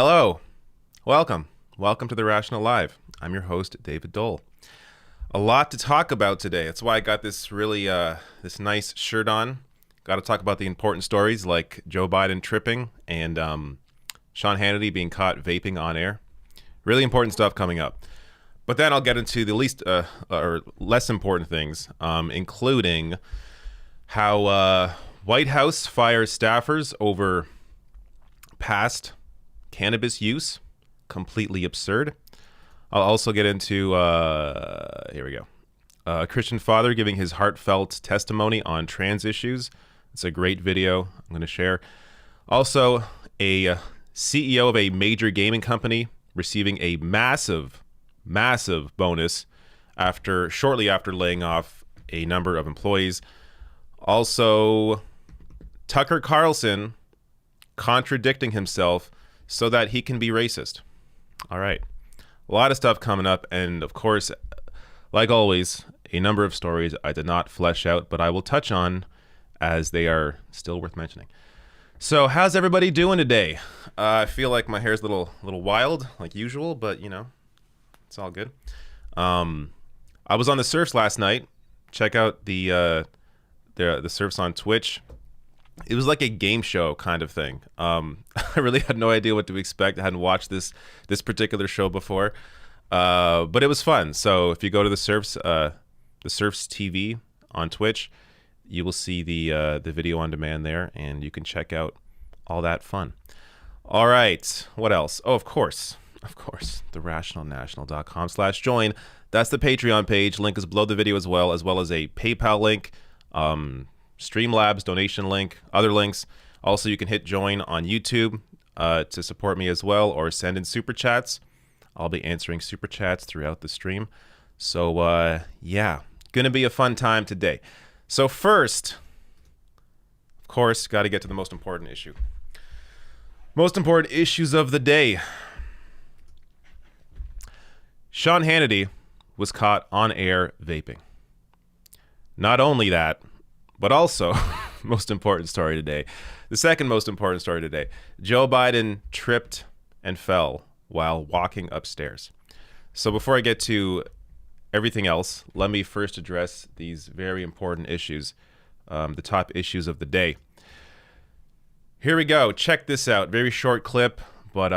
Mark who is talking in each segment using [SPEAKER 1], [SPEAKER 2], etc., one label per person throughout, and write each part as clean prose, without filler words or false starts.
[SPEAKER 1] Hello. Welcome to The Rational Live. I'm your host, David Dole. A lot to talk about today. That's why I got this really, this nice shirt on. Got to talk about the important stories like Joe Biden tripping and Sean Hannity being caught vaping on air. Really important stuff coming up. But then I'll get into the least or less important things, including how White House fires staffers over past cannabis use. Completely absurd. I'll also get into, here we go. A Christian father giving his heartfelt testimony on trans issues. It's a great video I'm going to share. Also, a CEO of a major gaming company receiving a massive bonus shortly after laying off a number of employees. Also, Tucker Carlson contradicting himself so that he can be racist. All right. A lot of stuff coming up, and of course, like always, a number of stories I did not flesh out, but I will touch on as they are still worth mentioning. So, how's everybody doing today? I feel like my hair's a little wild, like usual, but you know, it's all good. I was on the surfs last night. Check out the surfs on Twitch. It was like a game show kind of thing. I really had no idea what to expect. I hadn't watched this particular show before, but it was fun. So if you go to the Surfs TV on Twitch, you will see the video on demand there, and you can check out all that fun. All right, what else? Oh, of course, therationalnational.com/join. That's the Patreon page. Link is below the video as well as a PayPal link. Streamlabs donation link, other links. Also, you can hit join on YouTube to support me as well, or send in super chats. I'll be answering super chats throughout the stream. So yeah, gonna be a fun time today. So first, of course, got to get to the most important issue. Most important issues of the day. Sean Hannity was caught on air vaping. Not only that, but also, most important story today, the second most important story today, Joe Biden tripped and fell while walking upstairs. So before I get to everything else, let me first address these very important issues, the top issues of the day. Here we go. Check this out. Very short clip, but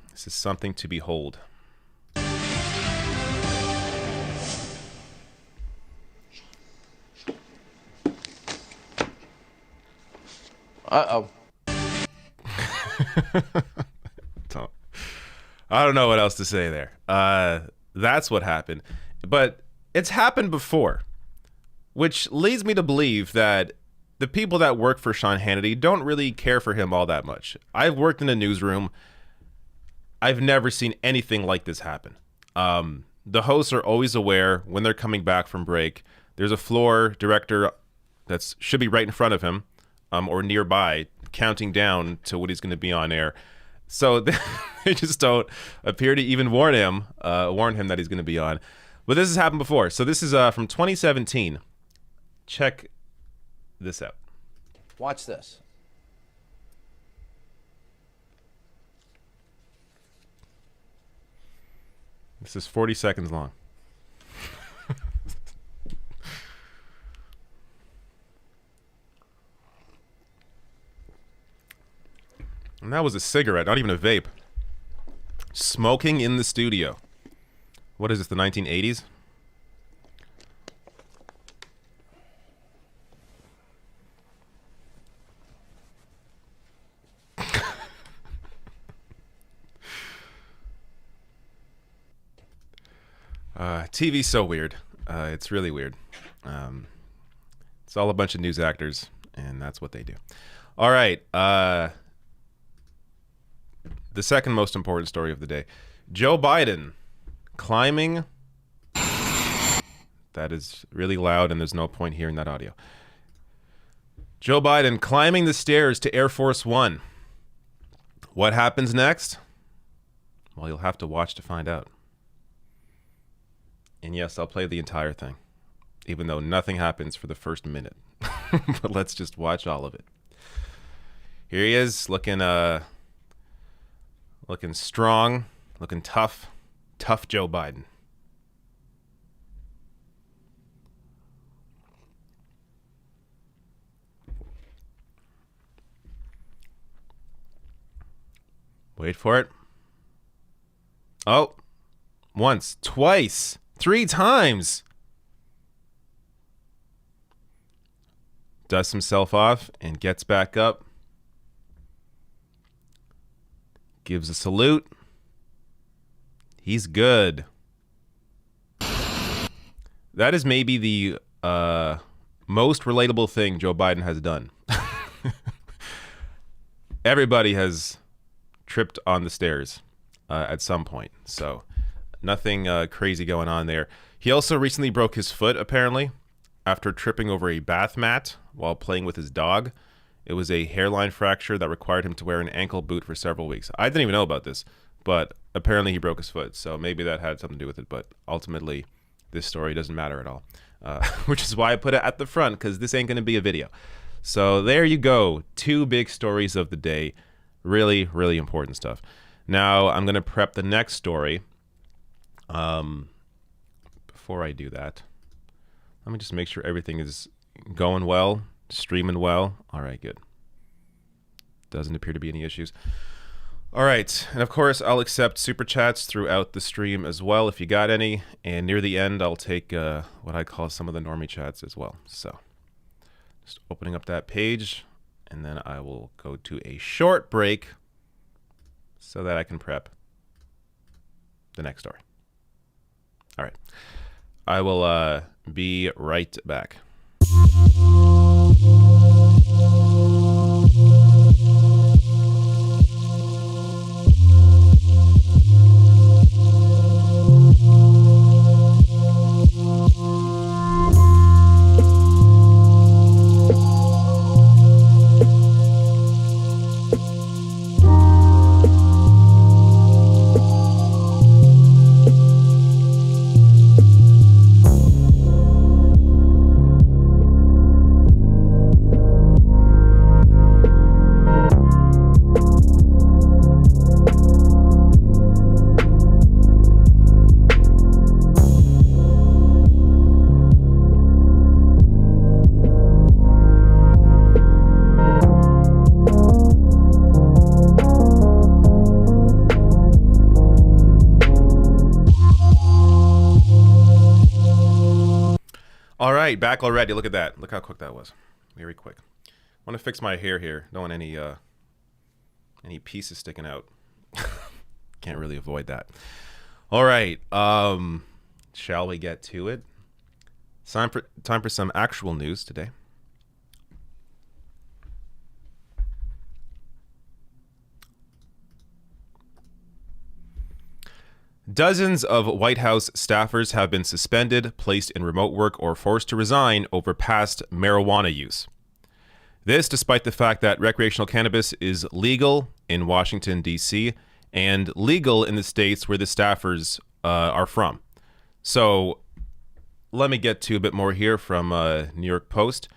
[SPEAKER 1] this is something to behold.
[SPEAKER 2] Uh-oh.
[SPEAKER 1] I don't know what else to say there. That's what happened. But it's happened before, which leads me to believe that the people that work for Sean Hannity don't really care for him all that much. I've worked in a newsroom. I've never seen anything like this happen. The hosts are always aware when they're coming back from break. There's a floor director that should be right in front of him. Or nearby, counting down to what he's going to be on air. So they just don't appear to even warn him that he's going to be on. But this has happened before. So this is from 2017. Check this out.
[SPEAKER 2] Watch this.
[SPEAKER 1] This is 40 seconds long. And that was a cigarette, not even a vape. Smoking in the studio. What is this, the 1980s? TV's so weird. It's really weird. It's all a bunch of news actors, and that's what they do. All right. The second most important story of the day. Joe Biden climbing. That is really loud, and there's no point hearing that audio. Joe Biden climbing the stairs to Air Force One. What happens next? Well, you'll have to watch to find out. And yes, I'll play the entire thing, even though nothing happens for the first minute. But let's just watch all of it. Here he is, looking Looking strong, looking tough. Tough Joe Biden. Wait for it. Oh, once, twice, 3 times. Dusts himself off and gets back up. Gives a salute. He's good. That is maybe the most relatable thing Joe Biden has done. Everybody has tripped on the stairs at some point. So nothing crazy going on there. He also recently broke his foot, apparently, after tripping over a bath mat while playing with his dog. It was a hairline fracture that required him to wear an ankle boot for several weeks. I didn't even know about this, but apparently he broke his foot. So maybe that had something to do with it. But ultimately, this story doesn't matter at all, which is why I put it at the front, because this ain't going to be a video. So there you go. 2 big stories of the day. Really, really important stuff. Now, I'm going to prep the next story. Before I do that, let me just make sure everything is going well, streaming well. All right, good. Doesn't appear to be any issues. All right, and of course, I'll accept super chats throughout the stream as well if you got any. And near the end, I'll take what I call some of the normie chats as well. So just opening up that page. And then I will go to a short break so that I can prep the next story. All right. I will be right back. All right, back already. Look at that. Look how quick that was. Very quick. I want to fix my hair here. Don't want any pieces sticking out. Can't really avoid that. All right. Shall we get to it? Time for some actual news today. Dozens of White House staffers have been suspended, placed in remote work, or forced to resign over past marijuana use. This despite the fact that recreational cannabis is legal in Washington, D.C., and legal in the states where the staffers are from. So let me get to a bit more here from New York Post.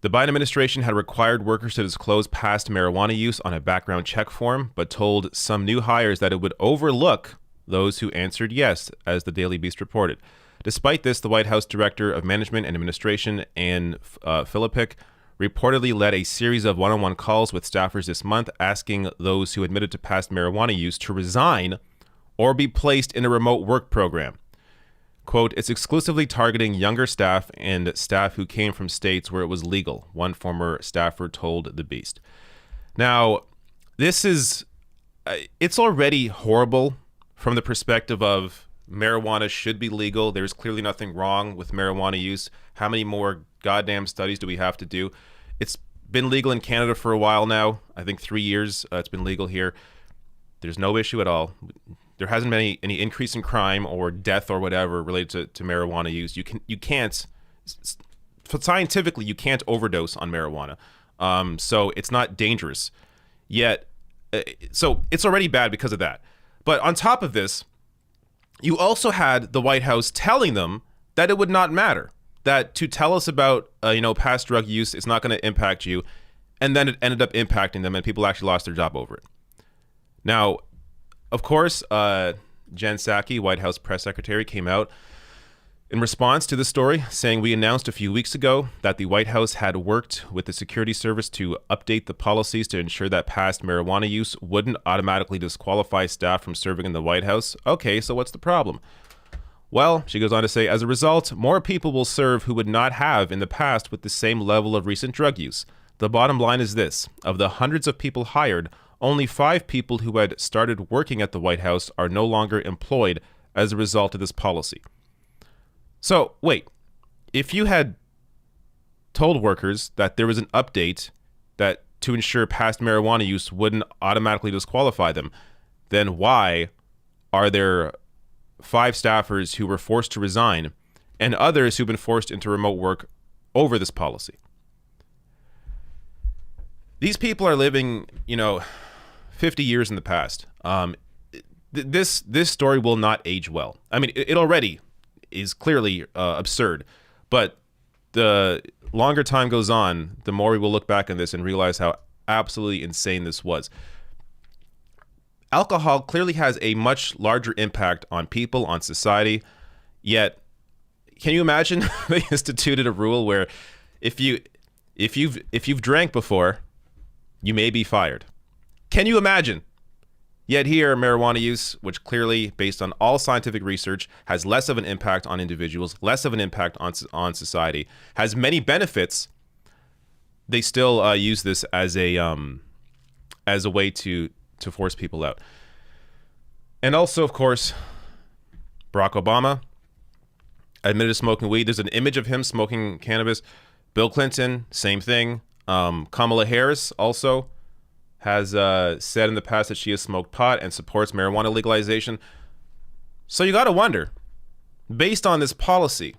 [SPEAKER 1] The Biden administration had required workers to disclose past marijuana use on a background check form, but told some new hires that it would overlook those who answered yes, as the Daily Beast reported. Despite this, the White House Director of Management and Administration, Ann Philippic, reportedly led a series of one-on-one calls with staffers this month, asking those who admitted to past marijuana use to resign or be placed in a remote work program. Quote, "It's exclusively targeting younger staff and staff who came from states where it was legal," one former staffer told The Beast. Now, this is, it's already horrible from the perspective of marijuana should be legal. There's clearly nothing wrong with marijuana use. How many more goddamn studies do we have to do? It's been legal in Canada for a while now. I think 3 years it's been legal here. There's no issue at all. There hasn't been any increase in crime or death or whatever related to marijuana use. You can't scientifically, you can't overdose on marijuana. So it's not dangerous yet. So it's already bad because of that. But on top of this, you also had the White House telling them that it would not matter, that to tell us about past drug use is not going to impact you, and then it ended up impacting them, and people actually lost their job over it. Now, Of course, Jen Psaki, White House press secretary, came out in response to the story, saying we announced a few weeks ago that the White House had worked with the security service to update the policies to ensure that past marijuana use wouldn't automatically disqualify staff from serving in the White House. Okay, so what's the problem? Well, she goes on to say, as a result, more people will serve who would not have in the past with the same level of recent drug use. The bottom line is this: of the hundreds of people hired, only 5 people who had started working at the White House are no longer employed as a result of this policy. So, wait, if you had told workers that there was an update that to ensure past marijuana use wouldn't automatically disqualify them, then why are there 5 staffers who were forced to resign and others who've been forced into remote work over this policy? These people are living, 50 years in the past. This story will not age well. I mean, it already is clearly absurd, but the longer time goes on, the more we will look back on this and realize how absolutely insane this was. Alcohol clearly has a much larger impact on people, on society, yet can you imagine they instituted a rule where if you've drank before, you may be fired? Can you imagine? Yet here, marijuana use, which clearly, based on all scientific research, has less of an impact on individuals, less of an impact on society, has many benefits, they still use this as a way to force people out. And also, of course, Barack Obama admitted to smoking weed. There's an image of him smoking cannabis. Bill Clinton, same thing. Kamala Harris also has said in the past that she has smoked pot and supports marijuana legalization. So you got to wonder, based on this policy,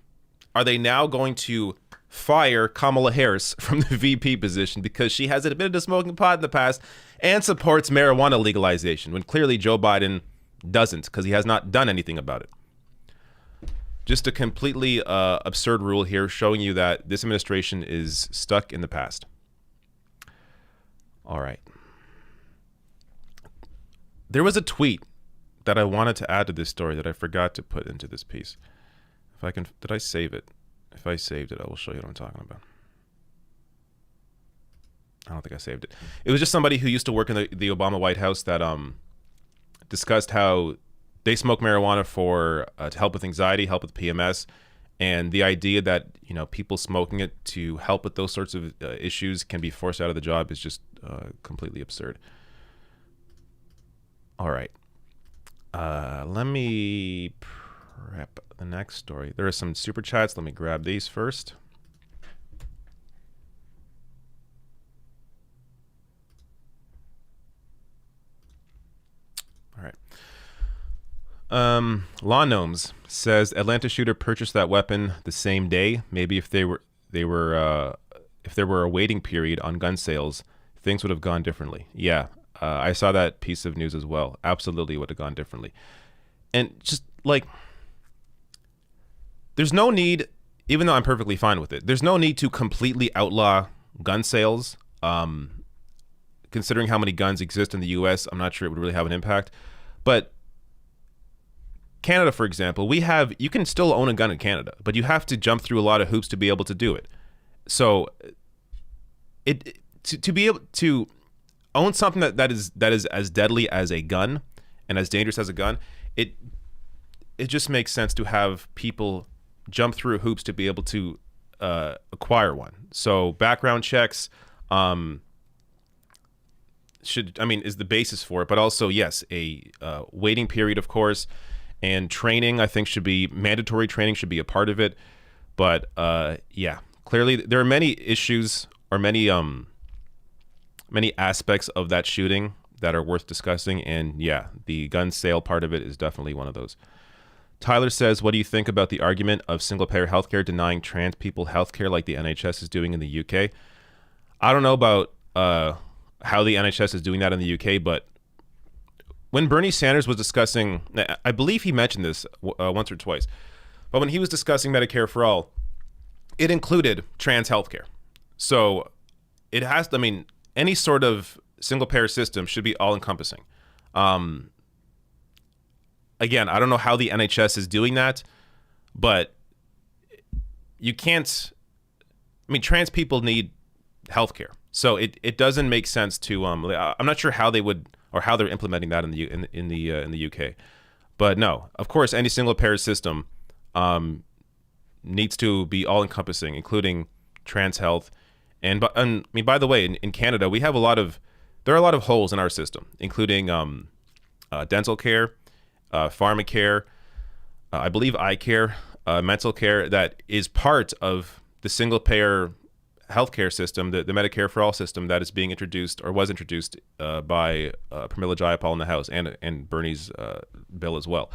[SPEAKER 1] are they now going to fire Kamala Harris from the VP position because she has admitted to smoking pot in the past and supports marijuana legalization, when clearly Joe Biden doesn't, because he has not done anything about it? Just a completely absurd rule here, showing you that this administration is stuck in the past. All right. There was a tweet that I wanted to add to this story that I forgot to put into this piece. If I can, did I save it? If I saved it, I will show you what I'm talking about. I don't think I saved it. It was just somebody who used to work in the Obama White House that discussed how they smoke marijuana for to help with anxiety, help with PMS, and the idea that people smoking it to help with those sorts of issues can be forced out of the job is just completely absurd. All right, let me prep the next story. There are some super chats. Let me grab these first. All right. Lawn Gnomes says Atlanta shooter purchased that weapon the same day. Maybe if there were a waiting period on gun sales, things would have gone differently. Yeah, I saw that piece of news as well. Absolutely would have gone differently. And just like, there's no need, even though I'm perfectly fine with it, there's no need to completely outlaw gun sales. Considering how many guns exist in the U.S., I'm not sure it would really have an impact. But Canada, for example, you can still own a gun in Canada, but you have to jump through a lot of hoops to be able to do it. So to be able to own something that is as deadly as a gun and as dangerous as a gun, it just makes sense to have people jump through hoops to be able to acquire one. So background checks is the basis for it, but also, yes, a waiting period, of course, and training, I think, mandatory training should be a part of it. But yeah, clearly there are many issues or many aspects of that shooting that are worth discussing. And yeah, the gun sale part of it is definitely one of those. Tyler says, what do you think about the argument of single-payer healthcare denying trans people healthcare like the NHS is doing in the UK? I don't know about how the NHS is doing that in the UK, but when Bernie Sanders was discussing, I believe he mentioned this once or twice, but when he was discussing Medicare for All, it included trans healthcare. So it has, any sort of single-payer system should be all-encompassing. again, I don't know how the NHS is doing that, but you can't. I mean, trans people need healthcare, so it doesn't make sense to. I'm not sure how they would or how they're implementing that in the UK, but no, of course, any single payer system needs to be all encompassing, including trans health. And I mean, by the way, in Canada, there are a lot of holes in our system, including dental care, pharmacare, I believe eye care, mental care, that is part of the single payer healthcare system, the Medicare for All system that is being introduced or was introduced by Pramila Jayapal in the House and Bernie's bill as well.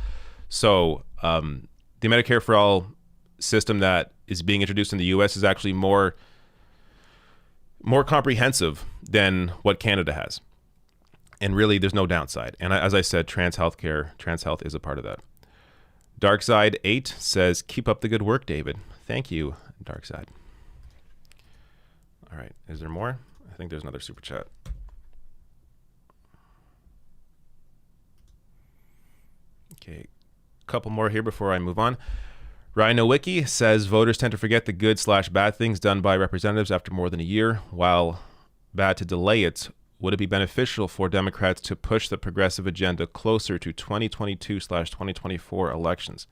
[SPEAKER 1] So the Medicare for All system that is being introduced in the U.S. is actually more comprehensive than what Canada has. And really, there's no downside. And as I said, trans health is a part of that. Darkside8 says, keep up the good work, David. Thank you, Darkside. All right, is there more? I think there's another super chat. Okay, a couple more here before I move on. Rhino Wiki says voters tend to forget the good/bad things done by representatives after more than a year. While bad to delay it, would it be beneficial for Democrats to push the progressive agenda closer to 2022/2024 elections?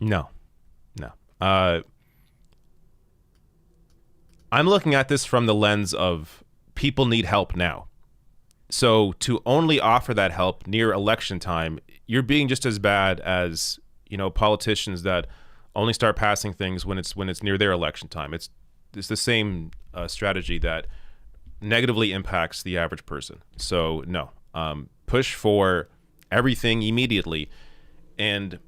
[SPEAKER 1] No. I'm looking at this from the lens of people need help now. So to only offer that help near election time, you're being just as bad as, politicians that only start passing things when it's near their election time. It's the same strategy that negatively impacts the average person. So no, push for everything immediately, and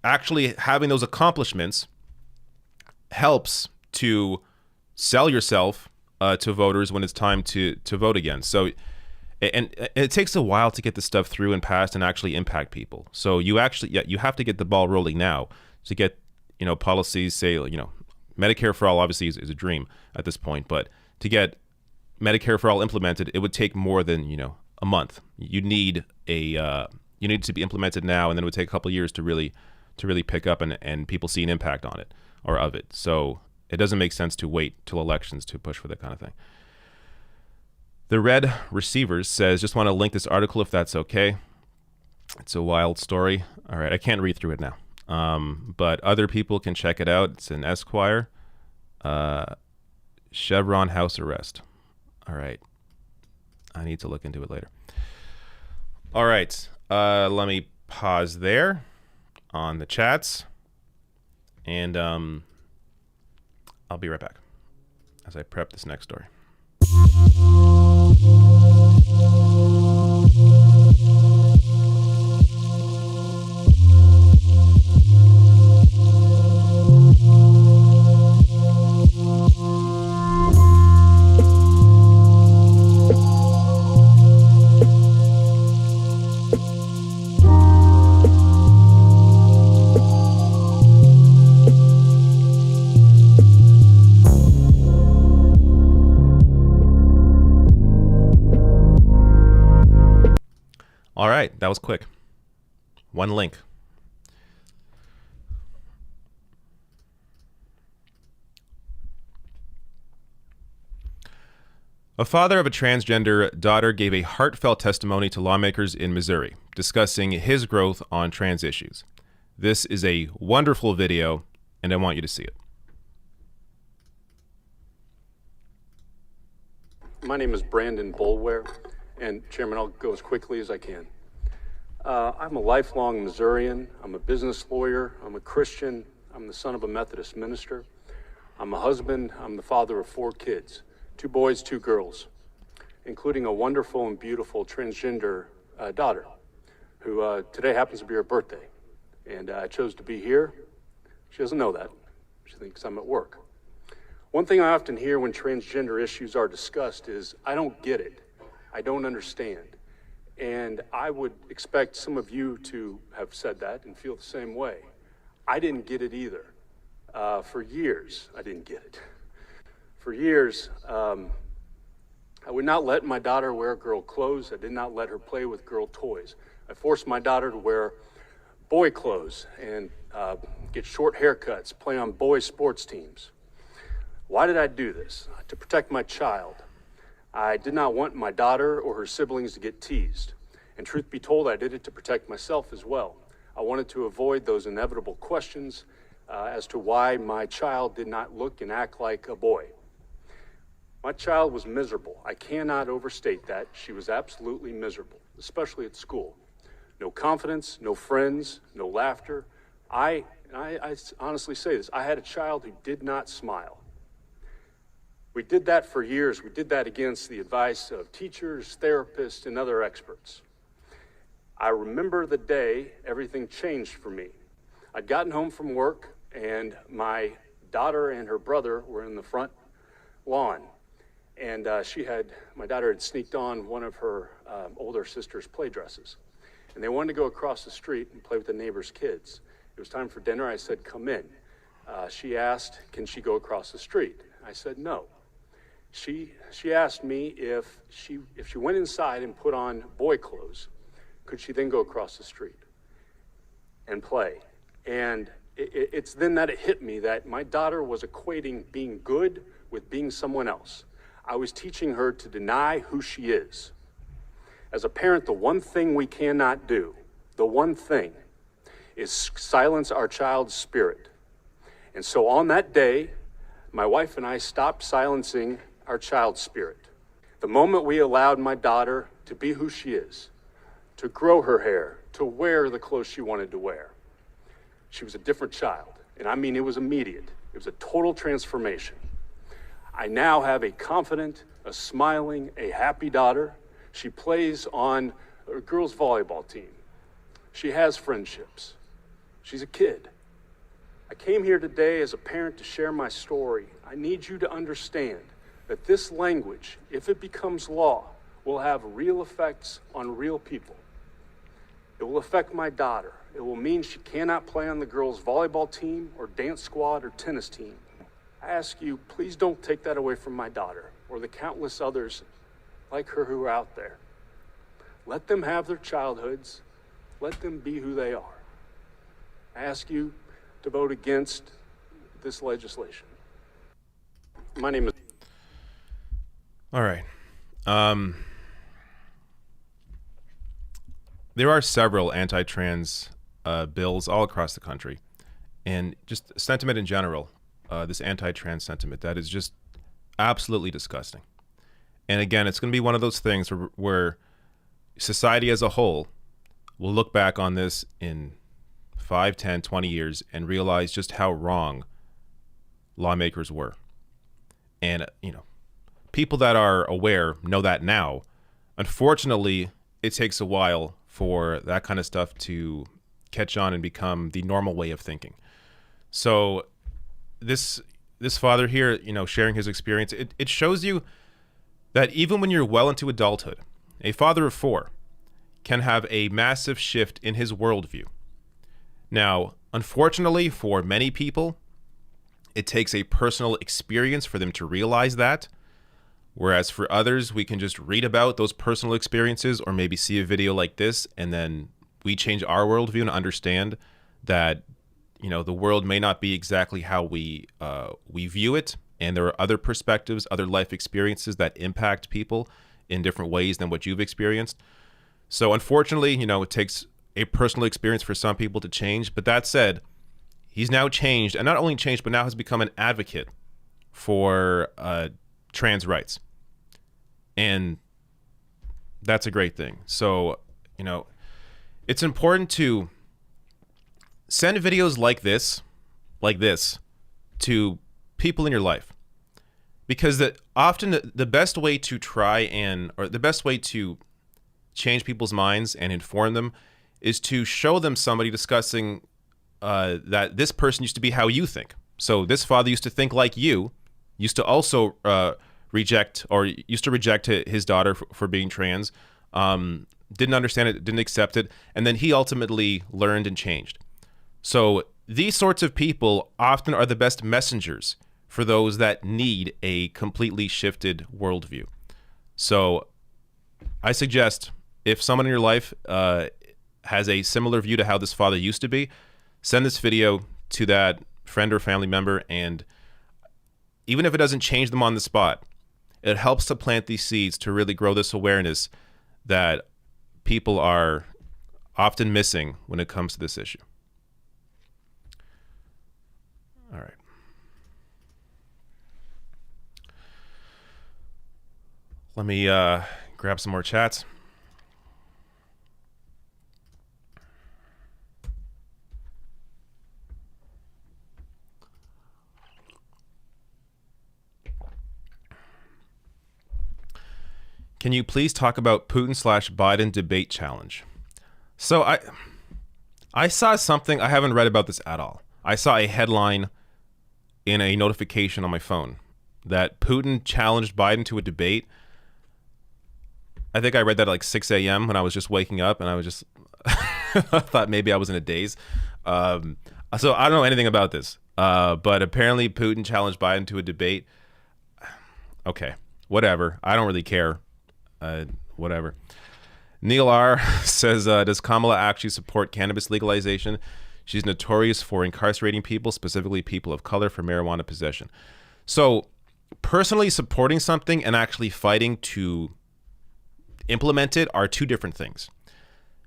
[SPEAKER 1] actually having those accomplishments helps to sell yourself to voters when it's time to vote again. So, and it takes a while to get this stuff through and passed and actually impact people. So you have to get the ball rolling now to get, policies, say, Medicare for all obviously is a dream at this point, but to get Medicare for all implemented, it would take more than, a month. You need to be implemented now, and then it would take a couple of years to really pick up and people see an impact on it or of it. So it doesn't make sense to wait till elections to push for that kind of thing. The Red Receivers says, just want to link this article if that's okay. It's a wild story. All right, I can't read through it now. But other people can check it out. It's in Esquire. Chevron house arrest. All right. I need to look into it later. All right. Let me pause there on the chats. And I'll be right back as I prep this next story. All right, that was quick. One link. A father of a transgender daughter gave a heartfelt testimony to lawmakers in Missouri, discussing his growth on trans issues. This is a wonderful video, and I want you to see it.
[SPEAKER 3] My name is Brandon Bulware, and Chairman, I'll go as quickly as I can. I'm a lifelong Missourian. I'm a business lawyer. I'm a Christian. I'm the son of a Methodist minister. I'm a husband. I'm the father of 4 kids, 2 boys, 2 girls, including a wonderful and beautiful transgender daughter, who today happens to be her birthday. And I chose to be here. She doesn't know that. She thinks I'm at work. One thing I often hear when transgender issues are discussed is, I don't get it. I don't understand. And I would expect some of you to have said that and feel the same way. I didn't get it either. For years, I didn't get it. For years, I I would not let my daughter wear girl clothes. I did not let her play with girl toys. I forced my daughter to wear boy clothes and get short haircuts, play on boys' sports teams. Why did I do this? To protect my child. I did not want my daughter or her siblings to get teased. And truth be told, I did it to protect myself as well. I wanted to avoid those inevitable questions as to why my child did not look and act like a boy. My child was miserable. I cannot overstate that. She was absolutely miserable, especially at school. No confidence, no friends, no laughter. I honestly say this, I had a child who did not smile. We did that for years. We did that against the advice of teachers, therapists, and other experts. I remember the day everything changed for me. I'd gotten home from work, and my daughter and her brother were in the front lawn. And my daughter had sneaked on one of her older sister's play dresses. And they wanted to go across the street and play with the neighbor's kids. It was time for dinner. I said, come in. She asked, can she go across the street? I said, no. She asked me if she went inside and put on boy clothes, could she then go across the street and play? And it's then that it hit me that my daughter was equating being good with being someone else. I was teaching her to deny who she is. As a parent, the one thing we cannot do, the one thing, is silence our child's spirit. And so on that day, my wife and I stopped silencing our child's spirit. The moment we allowed my daughter to be who she is, to grow her hair, to wear the clothes she wanted to wear, she was a different child. And I mean, it was immediate. It was a total transformation. I now have a confident, a smiling, a happy daughter. She plays on a girls' volleyball team. She has friendships. She's a kid. I came here today as a parent to share my story. I need you to understand that this language, if it becomes law, will have real effects on real people. It will affect my daughter. It will mean she cannot play on the girls' volleyball team or dance squad or tennis team. I ask you, please don't take that away from my daughter or the countless others like her who are out there. Let them have their childhoods. Let them be who they are. I ask you to vote against this legislation. My name is...
[SPEAKER 1] All right. There are several anti-trans bills all across the country. And just sentiment in general, this anti-trans sentiment, that is just absolutely disgusting. And again, it's going to be one of those things where society as a whole will look back on this in 5, 10, 20 years and realize just how wrong lawmakers were. And, people that are aware know that now. Unfortunately, it takes a while for that kind of stuff to catch on and become the normal way of thinking. So this father here, sharing his experience, it shows you that even when you're well into adulthood, a father of 4 can have a massive shift in his worldview. Now, unfortunately, for many people, it takes a personal experience for them to realize that. Whereas for others, we can just read about those personal experiences or maybe see a video like this, and then we change our worldview and understand that, the world may not be exactly how we view it. And there are other perspectives, other life experiences that impact people in different ways than what you've experienced. So unfortunately, it takes a personal experience for some people to change. But that said, he's now changed, and not only changed, but now has become an advocate for trans rights. And that's a great thing. So, it's important to send videos like this, to people in your life. Because often the best way to the best way to change people's minds and inform them is to show them somebody discussing that this person used to be how you think. So this father used to think like you, used to also reject his daughter for being trans, didn't understand it, didn't accept it, and then he ultimately learned and changed. So these sorts of people often are the best messengers for those that need a completely shifted worldview. So I suggest if someone in your life has a similar view to how this father used to be, send this video to that friend or family member. And even if it doesn't change them on the spot, it helps to plant these seeds to really grow this awareness that people are often missing when it comes to this issue. All right. Let me grab some more chats. Can you please talk about Putin/Biden debate challenge? So I saw something. I haven't read about this at all. I saw a headline in a notification on my phone that Putin challenged Biden to a debate. I think I read that at like 6 a.m. when I was just waking up, and I was just I thought maybe I was in a daze. So I don't know anything about this, but apparently Putin challenged Biden to a debate. Okay, whatever. I don't really care. Whatever. Neil R says, does Kamala actually support cannabis legalization? She's notorious for incarcerating people, specifically people of color, for marijuana possession. So personally supporting something and actually fighting to implement it are two different things.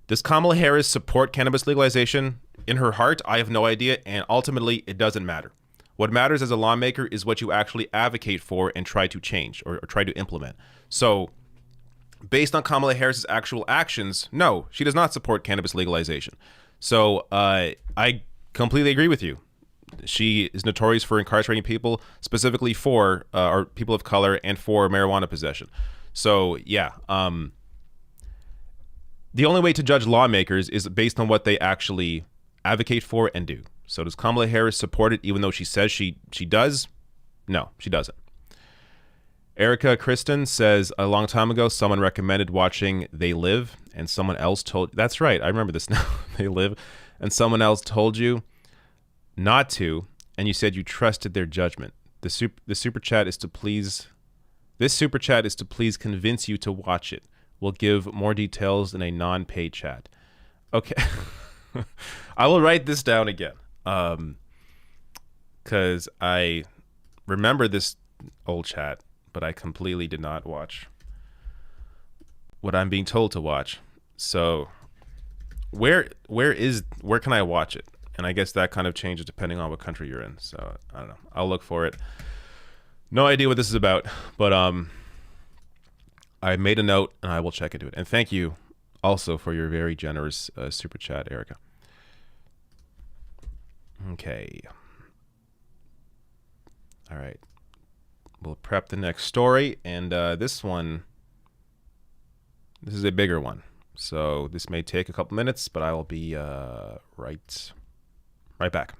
[SPEAKER 1] Does Kamala Harris support cannabis legalization? In her heart, I have no idea, and ultimately it doesn't matter. What matters as a lawmaker is what you actually advocate for and try to change or try to implement. So based on Kamala Harris's actual actions, no, she does not support cannabis legalization. So I completely agree with you. She is notorious for incarcerating people, specifically for or people of color, and for marijuana possession. So yeah, the only way to judge lawmakers is based on what they actually advocate for and do. So does Kamala Harris support it, even though she says she does? No, she doesn't. Erica Kristen says, a long time ago, someone recommended watching They Live, and someone else told... That's right, I remember this now. They Live. And someone else told you not to, and you said you trusted their judgment. The super chat is to please... This super chat is to please convince you to watch it. We'll give more details in a non-paid chat. Okay. I will write this down again. Because I remember this old chat, but I completely did not watch what I'm being told to watch. So where can I watch it? And I guess that kind of changes depending on what country you're in. So I don't know. I'll look for it. No idea what this is about, but I made a note and I will check into it. And thank you also for your very generous super chat, Erica. Okay. All right. We'll prep the next story, and this is a bigger one. So this may take a couple minutes, but I will be right back.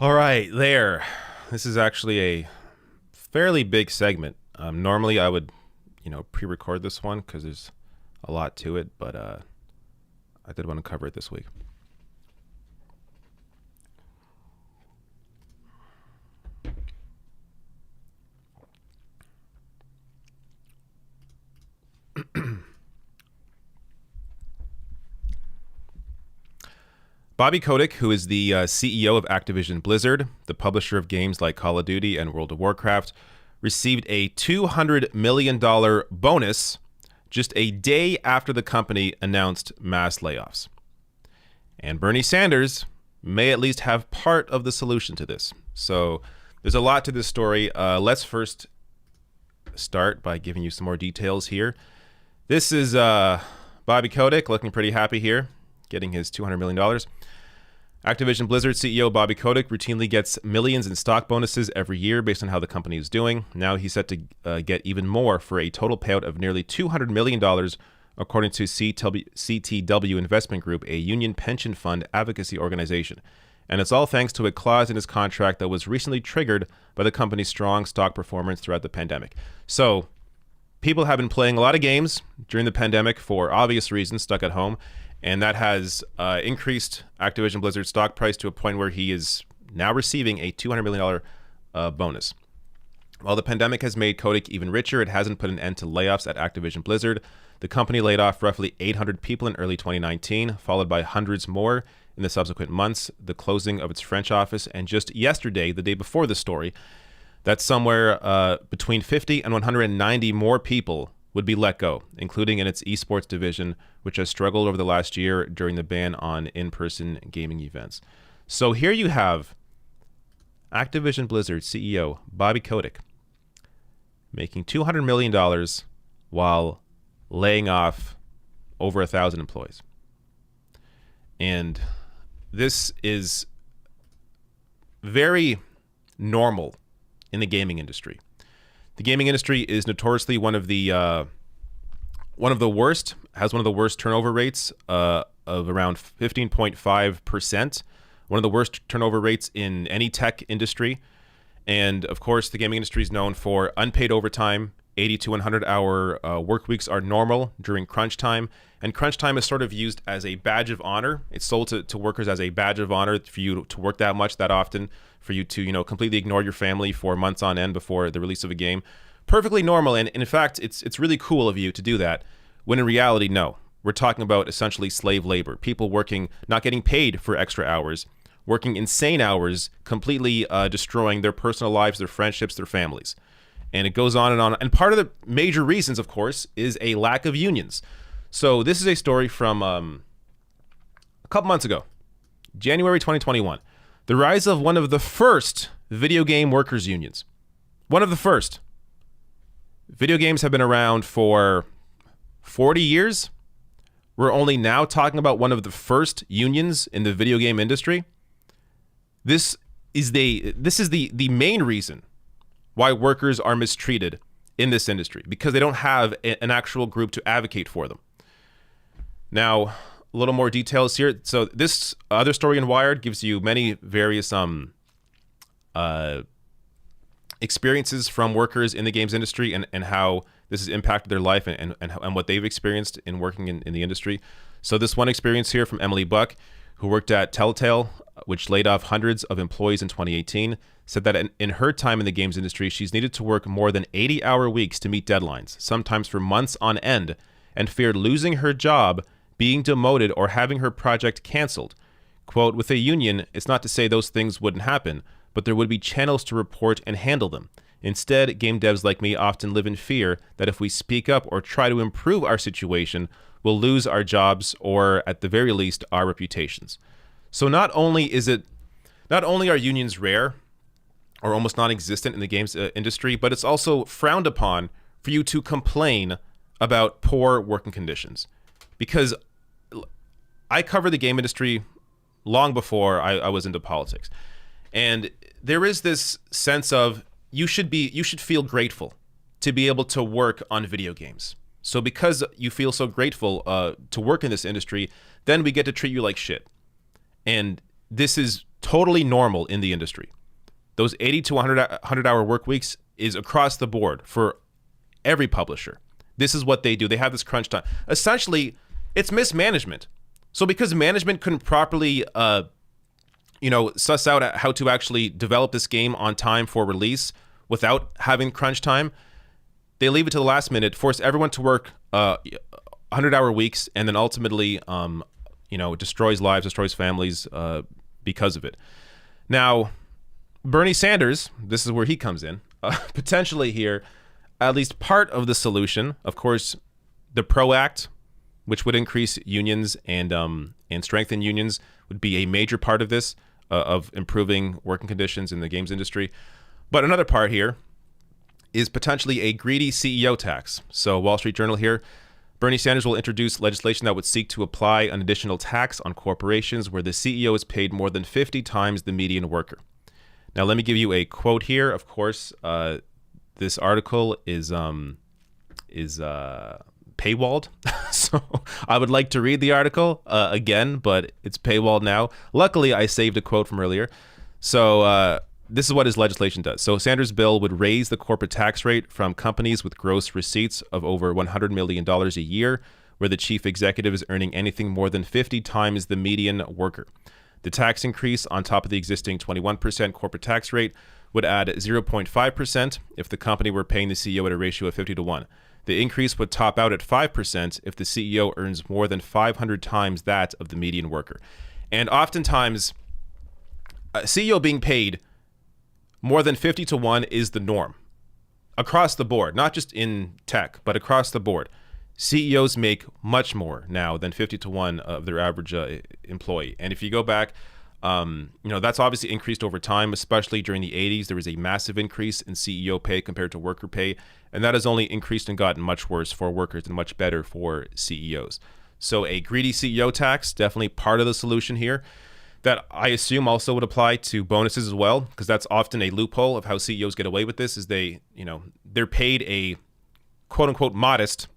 [SPEAKER 1] All right, there. This is actually a fairly big segment. Normally I would, pre-record this one because there's a lot to it, but I did want to cover it this week. Bobby Kotick, who is the CEO of Activision Blizzard, the publisher of games like Call of Duty and World of Warcraft, received a $200 million bonus just a day after the company announced mass layoffs. And Bernie Sanders may at least have part of the solution to this. So there's a lot to this story. Let's first start by giving you some more details here. This is Bobby Kotick looking pretty happy here, getting his $200 million. Activision Blizzard CEO Bobby Kotick routinely gets millions in stock bonuses every year based on how the company is doing. Now he's set to get even more for a total payout of nearly $200 million, according to CTW Investment Group, a union pension fund advocacy organization. And it's all thanks to a clause in his contract that was recently triggered by the company's strong stock performance throughout the pandemic. So people have been playing a lot of games during the pandemic for obvious reasons, stuck at home. And that has increased Activision Blizzard's stock price to a point where he is now receiving a $200 million bonus. While the pandemic has made Kotick even richer, it hasn't put an end to layoffs at Activision Blizzard. The company laid off roughly 800 people in early 2019, followed by hundreds more in the subsequent months, the closing of its French office, and just yesterday, the day before the story, that somewhere between 50 and 190 more people would be let go, including in its esports division, which has struggled over the last year during the ban on in-person gaming events. So here you have Activision Blizzard CEO Bobby Kotick making $200 million while laying off over 1,000 employees. And this is very normal in the gaming industry. The gaming industry is notoriously one of the worst, has one of the worst turnover rates of around 15.5%, one of the worst turnover rates in any tech industry. And of course, the gaming industry is known for unpaid overtime. 80 to 100-hour work weeks are normal during crunch time. And crunch time is sort of used as a badge of honor. It's sold to workers as a badge of honor for you to work that much, that often, for you to, completely ignore your family for months on end before the release of a game. Perfectly normal. And in fact, it's really cool of you to do that. When in reality, no. We're talking about essentially slave labor. People working, not getting paid for extra hours, working insane hours, completely destroying their personal lives, their friendships, their families. And it goes on and on. And part of the major reasons, of course, is a lack of unions. So this is a story from a couple months ago, January 2021. The rise of one of the first video game workers' unions. One of the first. Video games have been around for 40 years. We're only now talking about one of the first unions in the video game industry. This is the main reason why workers are mistreated in this industry, because they don't have an actual group to advocate for them. Now, a little more details here. So this other story in Wired gives you many various experiences from workers in the games industry and how this has impacted their life and what they've experienced in working in the industry. So this one experience here from Emily Buck, who worked at Telltale, which laid off hundreds of employees in 2018, said that in her time in the games industry, she's needed to work more than 80-hour weeks to meet deadlines, sometimes for months on end, and feared losing her job, being demoted, or having her project canceled. Quote, with a union, it's not to say those things wouldn't happen, but there would be channels to report and handle them. Instead, game devs like me often live in fear that if we speak up or try to improve our situation, we'll lose our jobs or, at the very least, our reputations. So not only are unions rare or almost non-existent in the games industry, but it's also frowned upon for you to complain about poor working conditions. Because I covered the game industry long before I was into politics. And there is this sense of you should feel grateful to be able to work on video games. So because you feel so grateful to work in this industry, then we get to treat you like shit. And this is totally normal in the industry. Those 80 to 100-hour work weeks is across the board for every publisher. This is what they do. They have this crunch time. Essentially, it's mismanagement. So because management couldn't properly, suss out how to actually develop this game on time for release without having crunch time, they leave it to the last minute, force everyone to work 100-hour weeks, and then ultimately, it destroys lives, destroys families because of it. Now, Bernie Sanders, this is where he comes in, potentially here, at least part of the solution. Of course, the PRO Act, which would increase unions and strengthen unions, would be a major part of this, of improving working conditions in the games industry. But another part here is potentially a greedy CEO tax. So Wall Street Journal here, Bernie Sanders will introduce legislation that would seek to apply an additional tax on corporations where the CEO is paid more than 50 times the median worker. Now, let me give you a quote here. Of course, this article is paywalled, so I would like to read the article again, but it's paywalled now. Luckily, I saved a quote from earlier. So this is what his legislation does. So Sanders' bill would raise the corporate tax rate from companies with gross receipts of over $100 million a year, where the chief executive is earning anything more than 50 times the median worker. The tax increase on top of the existing 21% corporate tax rate would add 0.5% if the company were paying the CEO at a ratio of 50 to 1. The increase would top out at 5% if the CEO earns more than 500 times that of the median worker. And oftentimes, a CEO being paid more than 50 to 1 is the norm across the board, not just in tech, but across the board. CEOs make much more now than 50 to 1 of their average employee. And if you go back, that's obviously increased over time, especially during the 80s. There was a massive increase in CEO pay compared to worker pay. And that has only increased and gotten much worse for workers and much better for CEOs. So a greedy CEO tax, definitely part of the solution here. That I assume also would apply to bonuses as well, because that's often a loophole of how CEOs get away with this, is they're paid a quote unquote modest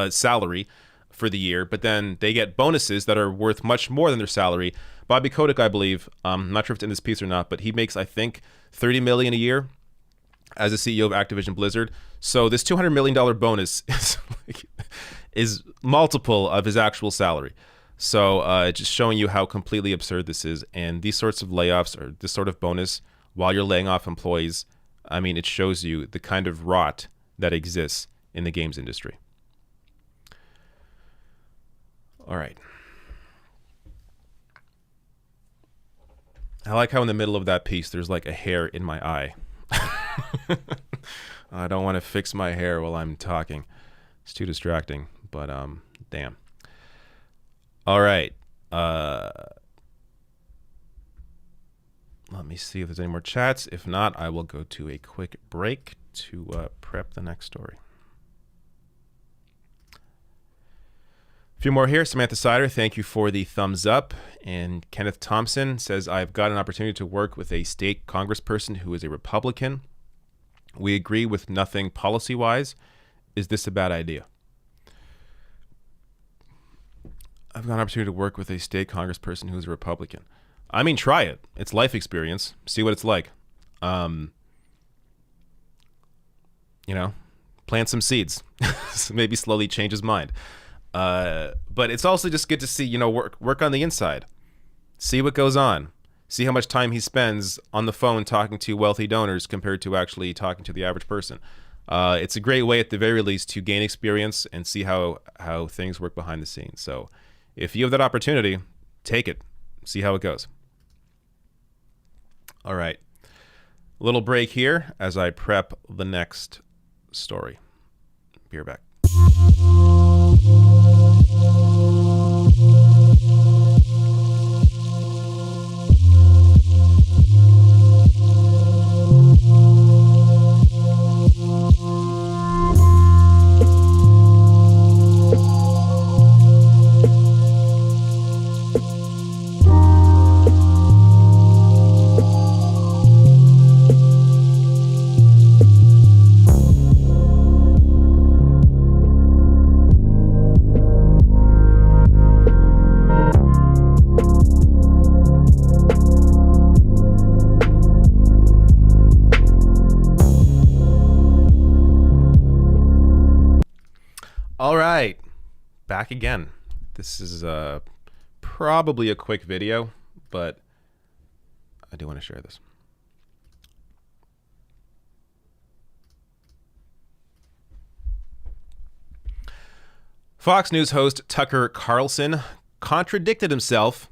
[SPEAKER 1] salary for the year, but then they get bonuses that are worth much more than their salary. Bobby Kotick, I believe, I'm not sure if it's in this piece or not, but he makes, I think, $30 million a year as a CEO of Activision Blizzard. So this $200 million bonus is multiple of his actual salary. So just showing you how completely absurd this is. And these sorts of layoffs, or this sort of bonus while you're laying off employees, I mean, it shows you the kind of rot that exists in the games industry. All right. I like how in the middle of that piece, there's like a hair in my eye. I don't want to fix my hair while I'm talking. It's too distracting, but damn. All right. Let me see if there's any more chats. If not, I will go to a quick break to prep the next story. A few more here. Samantha Sider, thank you for the thumbs up. And Kenneth Thompson says, I've got an opportunity to work with a state congressperson who is a Republican. We agree with nothing policy-wise. Is this a bad idea? I've got an opportunity to work with a state congressperson who's a Republican. I mean, try it. It's life experience. See what it's like. Plant some seeds. Maybe slowly change his mind. But it's also just good to see, work on the inside. See what goes on. See how much time he spends on the phone talking to wealthy donors compared to actually talking to the average person. It's a great way, at the very least, to gain experience and see how things work behind the scenes. So if you have that opportunity, take it. See how it goes. All right. Little break here as I prep the next story. Be right back. back again. This is probably a quick video, but I do want to share this. Fox News host Tucker Carlson contradicted himself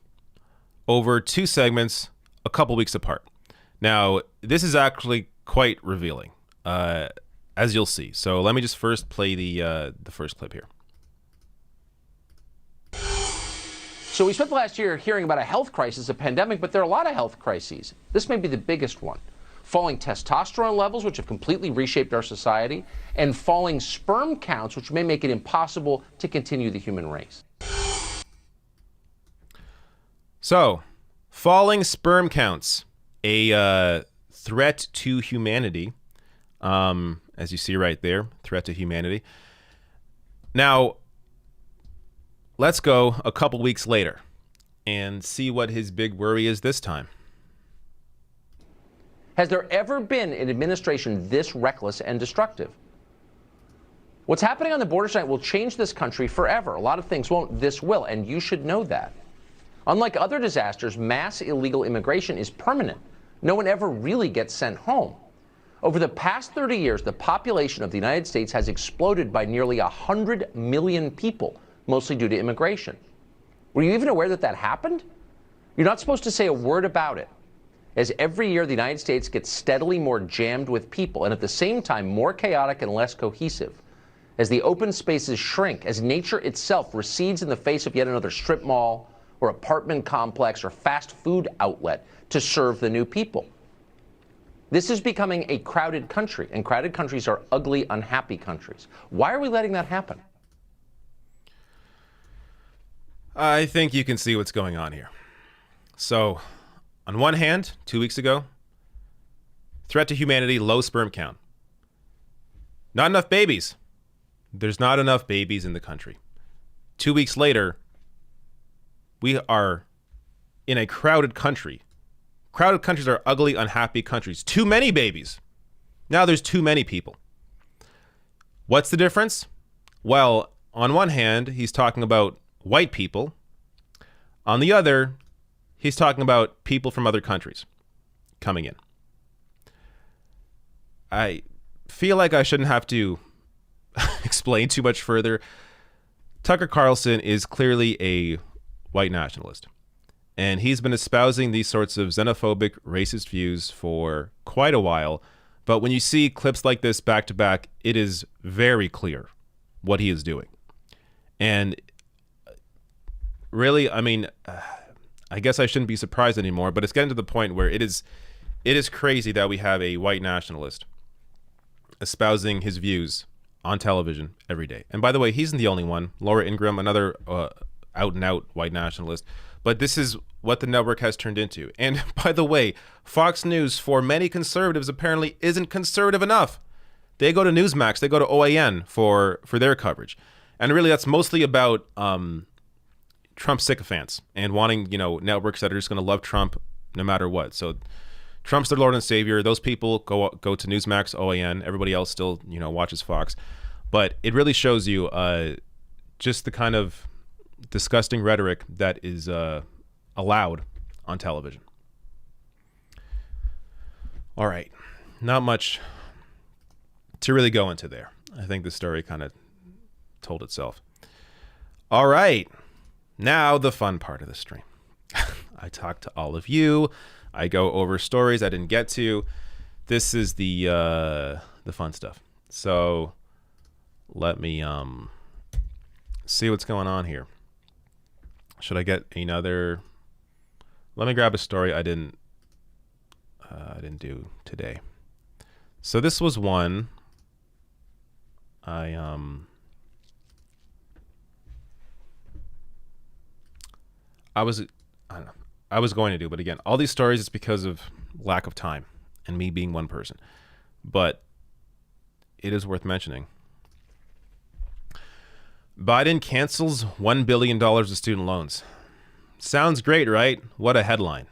[SPEAKER 1] over two segments a couple weeks apart. Now, this is actually quite revealing, as you'll see. So let me just first play the first clip here.
[SPEAKER 2] So we spent the last year hearing about a health crisis, a pandemic, but there are a lot of health crises. This may be the biggest one. Falling testosterone levels, which have completely reshaped our society, and falling sperm counts, which may make it impossible to continue the human race.
[SPEAKER 1] So, falling sperm counts, a threat to humanity, as you see right there, threat to humanity. Now, let's go a couple weeks later and see what his big worry is this time.
[SPEAKER 2] Has there ever been an administration this reckless and destructive? What's happening on the border tonight will change this country forever. A lot of things won't. This will, and you should know that. Unlike other disasters, mass illegal immigration is permanent. No one ever really gets sent home. Over the past 30 years, the population of the United States has exploded by nearly 100 million people, mostly due to immigration. Were you even aware that that happened? You're not supposed to say a word about it, as every year the United States gets steadily more jammed with people, and at the same time more chaotic and less cohesive. As the open spaces shrink, as nature itself recedes in the face of yet another strip mall or apartment complex or fast food outlet to serve the new people. This is becoming a crowded country, and crowded countries are ugly, unhappy countries. Why are we letting that happen?
[SPEAKER 1] I think you can see what's going on here. So, on one hand, 2 weeks ago, threat to humanity, low sperm count. Not enough babies. There's not enough babies in the country. 2 weeks later, we are in a crowded country. Crowded countries are ugly, unhappy countries. Too many babies. Now there's too many people. What's the difference? Well, on one hand, he's talking about white people. On the other, he's talking about people from other countries coming in. I feel like I shouldn't have to explain too much further. Tucker Carlson is clearly a white nationalist, and he's been espousing these sorts of xenophobic, racist views for quite a while. But when you see clips like this back to back, it is very clear what he is doing. And really, I mean, I guess I shouldn't be surprised anymore, but it's getting to the point where it is crazy that we have a white nationalist espousing his views on television every day. And by the way, he isn't the only one. Laura Ingraham, another out-and-out white nationalist. But this is what the network has turned into. And by the way, Fox News, for many conservatives, apparently isn't conservative enough. They go to Newsmax, they go to OAN for their coverage. And really, that's mostly about Trump sycophants and wanting, networks that are just going to love Trump no matter what. So Trump's their Lord and Savior. Those people go to Newsmax, OAN. Everybody else still, watches Fox. But it really shows you just the kind of disgusting rhetoric that is allowed on television. All right. Not much to really go into there. I think the story kind of told itself. All right. Now the fun part of the stream. I talk to all of you. I go over stories I didn't get to. This is the fun stuff. So let me see what's going on here. Should I get another? Let me grab a story I didn't do today. So this was one I don't know. I was going to do, but again, all these stories is because of lack of time and me being one person. But it is worth mentioning. Biden cancels $1 billion of student loans. Sounds great, right? What a headline.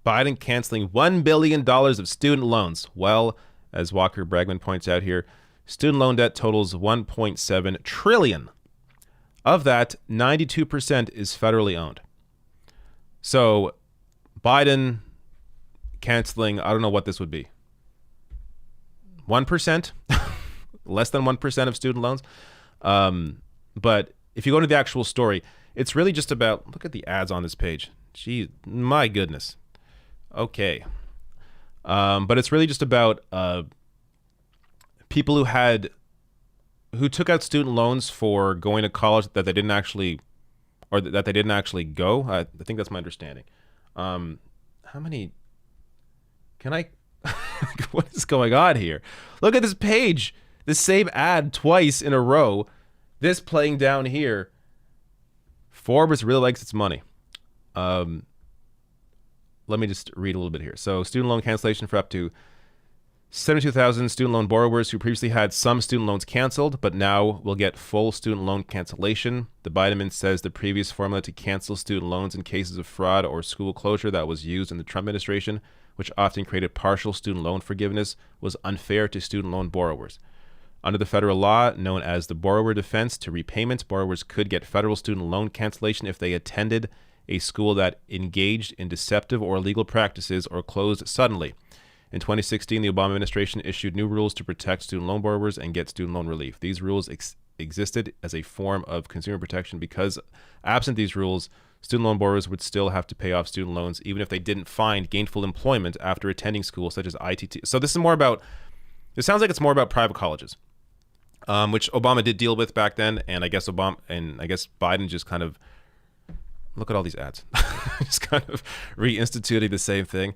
[SPEAKER 1] Biden canceling $1 billion of student loans. Well, as Walker Bregman points out here, student loan debt totals $1.7 trillion. Of that, 92% is federally owned. So Biden canceling, I don't know what this would be. 1%? Less than 1% of student loans. But if you go to the actual story, it's really just about, look at the ads on this page. Gee, my goodness. Okay. But it's really just about people who took out student loans for going to college that they didn't actually go. I think that's my understanding. How many? Can I? What is going on here? Look at this page. The same ad twice in a row. This playing down here. Forbes really likes its money. Let me just read a little bit here. So, student loan cancellation for up to 72,000 student loan borrowers who previously had some student loans canceled, but now will get full student loan cancellation. The Biden admin says the previous formula to cancel student loans in cases of fraud or school closure that was used in the Trump administration, which often created partial student loan forgiveness, was unfair to student loan borrowers. Under the federal law known as the borrower defense to repayment, borrowers could get federal student loan cancellation if they attended a school that engaged in deceptive or illegal practices or closed suddenly. In 2016, the Obama administration issued new rules to protect student loan borrowers and get student loan relief. These rules existed as a form of consumer protection because, absent these rules, student loan borrowers would still have to pay off student loans even if they didn't find gainful employment after attending schools such as ITT. So this sounds like it's more about private colleges, which Obama did deal with back then, and I guess Biden just kind of, look at all these ads, just kind of reinstituting the same thing.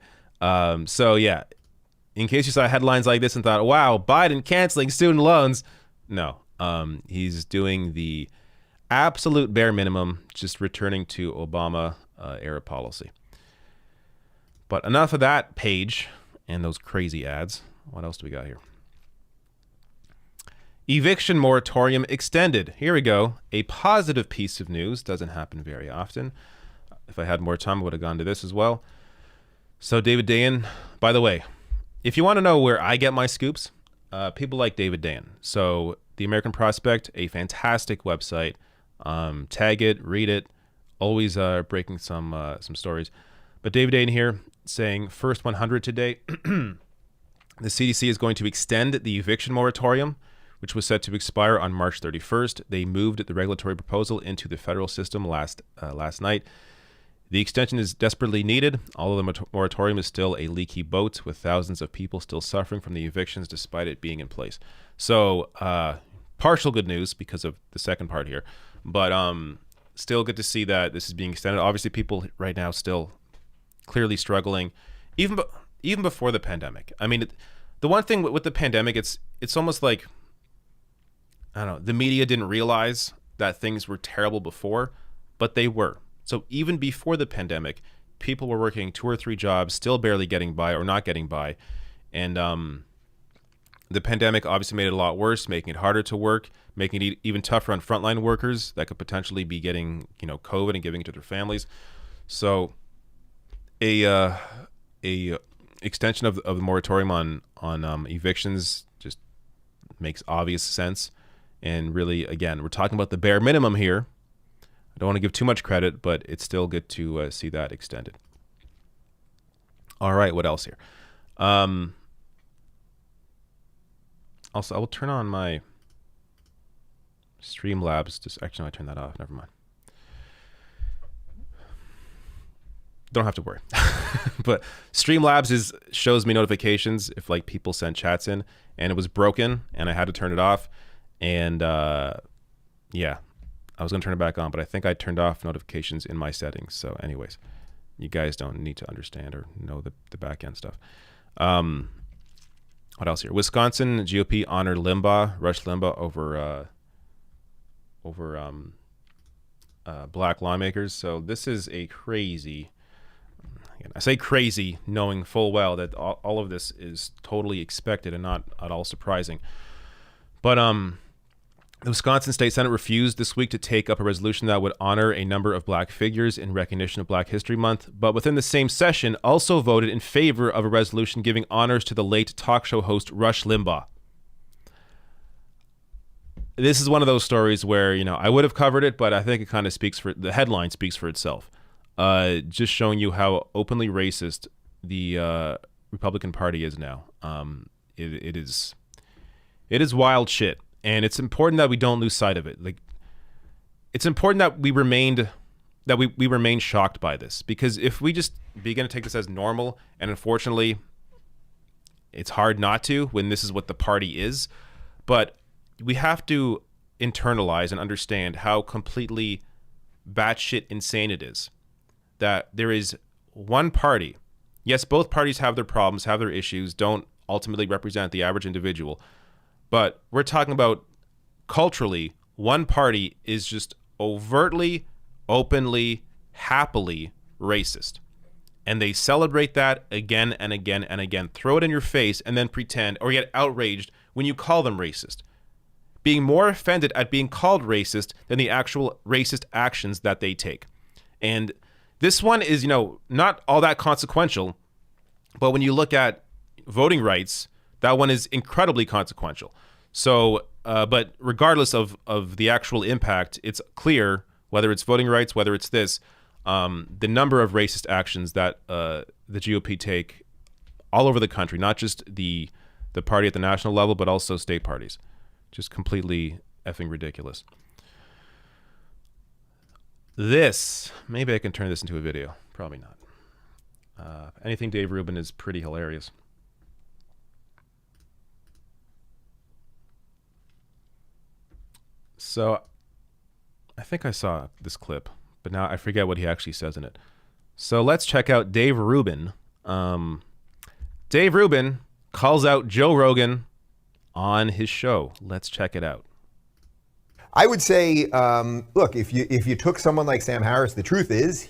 [SPEAKER 1] So yeah, in case you saw headlines like this and thought, wow, Biden canceling student loans. No, he's doing the absolute bare minimum, just returning to Obama era policy. But enough of that page and those crazy ads. What else do we got here? Eviction moratorium extended. Here we go. A positive piece of news. Doesn't happen very often. If I had more time, I would have gone to this as well. So David Dayen, by the way, if you want to know where I get my scoops, people like David Dayen. So The American Prospect, a fantastic website. Tag it, read it. Always breaking some stories. But David Dayen here saying first 100 today. The CDC is going to extend the eviction moratorium, which was set to expire on March 31st. They moved the regulatory proposal into the federal system last night. The extension is desperately needed, although the moratorium is still a leaky boat with thousands of people still suffering from the evictions despite it being in place. So, partial good news because of the second part here, but still good to see that this is being extended. Obviously, people right now still clearly struggling, even before the pandemic. I mean, the one thing with the pandemic, it's almost like, I don't know, the media didn't realize that things were terrible before, but they were. So even before the pandemic, people were working 2 or 3 jobs, still barely getting by or not getting by. And the pandemic obviously made it a lot worse, making it harder to work, making it even tougher on frontline workers that could potentially be getting, COVID and giving it to their families. So a extension of the moratorium on evictions just makes obvious sense. And really, again, we're talking about the bare minimum here. I don't want to give too much credit, but it's still good to see that extended. All right, what else here? Also, I will turn on my Streamlabs. Actually, I turn that off. Never mind. Don't have to worry. But Streamlabs shows me notifications if people send chats in, and it was broken, and I had to turn it off. And yeah. I was going to turn it back on, but I think I turned off notifications in my settings. So anyways, you guys don't need to understand or know the back end stuff. What else here? Wisconsin GOP honored Rush Limbaugh over black lawmakers. So this is a crazy, I say crazy, knowing full well that all of this is totally expected and not at all surprising. But the Wisconsin State Senate refused this week to take up a resolution that would honor a number of black figures in recognition of Black History Month, but within the same session also voted in favor of a resolution giving honors to the late talk show host Rush Limbaugh. this is one of those stories where, I would have covered it, but I think it kind of the headline speaks for itself. Just showing you how openly racist the Republican Party is now. It is wild shit. And it's important that we don't lose sight of it. Like, it's important that we remain shocked by this, because if we just begin to take this as normal, and unfortunately it's hard not to when this is what the party is, but we have to internalize and understand how completely batshit insane it is that there is one party. Yes, both parties have their problems, have their issues, don't ultimately represent the average individual, but we're talking about culturally, one party is just overtly, openly, happily racist. And they celebrate that again and again and again, throw it in your face, and then pretend or get outraged when you call them racist, being more offended at being called racist than the actual racist actions that they take. And this one is, not all that consequential, but when you look at voting rights, that one is incredibly consequential. So, but regardless of the actual impact, it's clear, whether it's voting rights, whether it's this, the number of racist actions that the GOP take all over the country, not just the party at the national level, but also state parties. Just completely effing ridiculous. Maybe I can turn this into a video. Probably not. Anything Dave Rubin is pretty hilarious. So I think I saw this clip, but now I forget what he actually says in it. So let's check out Dave Rubin. Dave Rubin calls out Joe Rogan on his show. Let's check it out.
[SPEAKER 4] I would say, look, if you took someone like Sam Harris, the truth is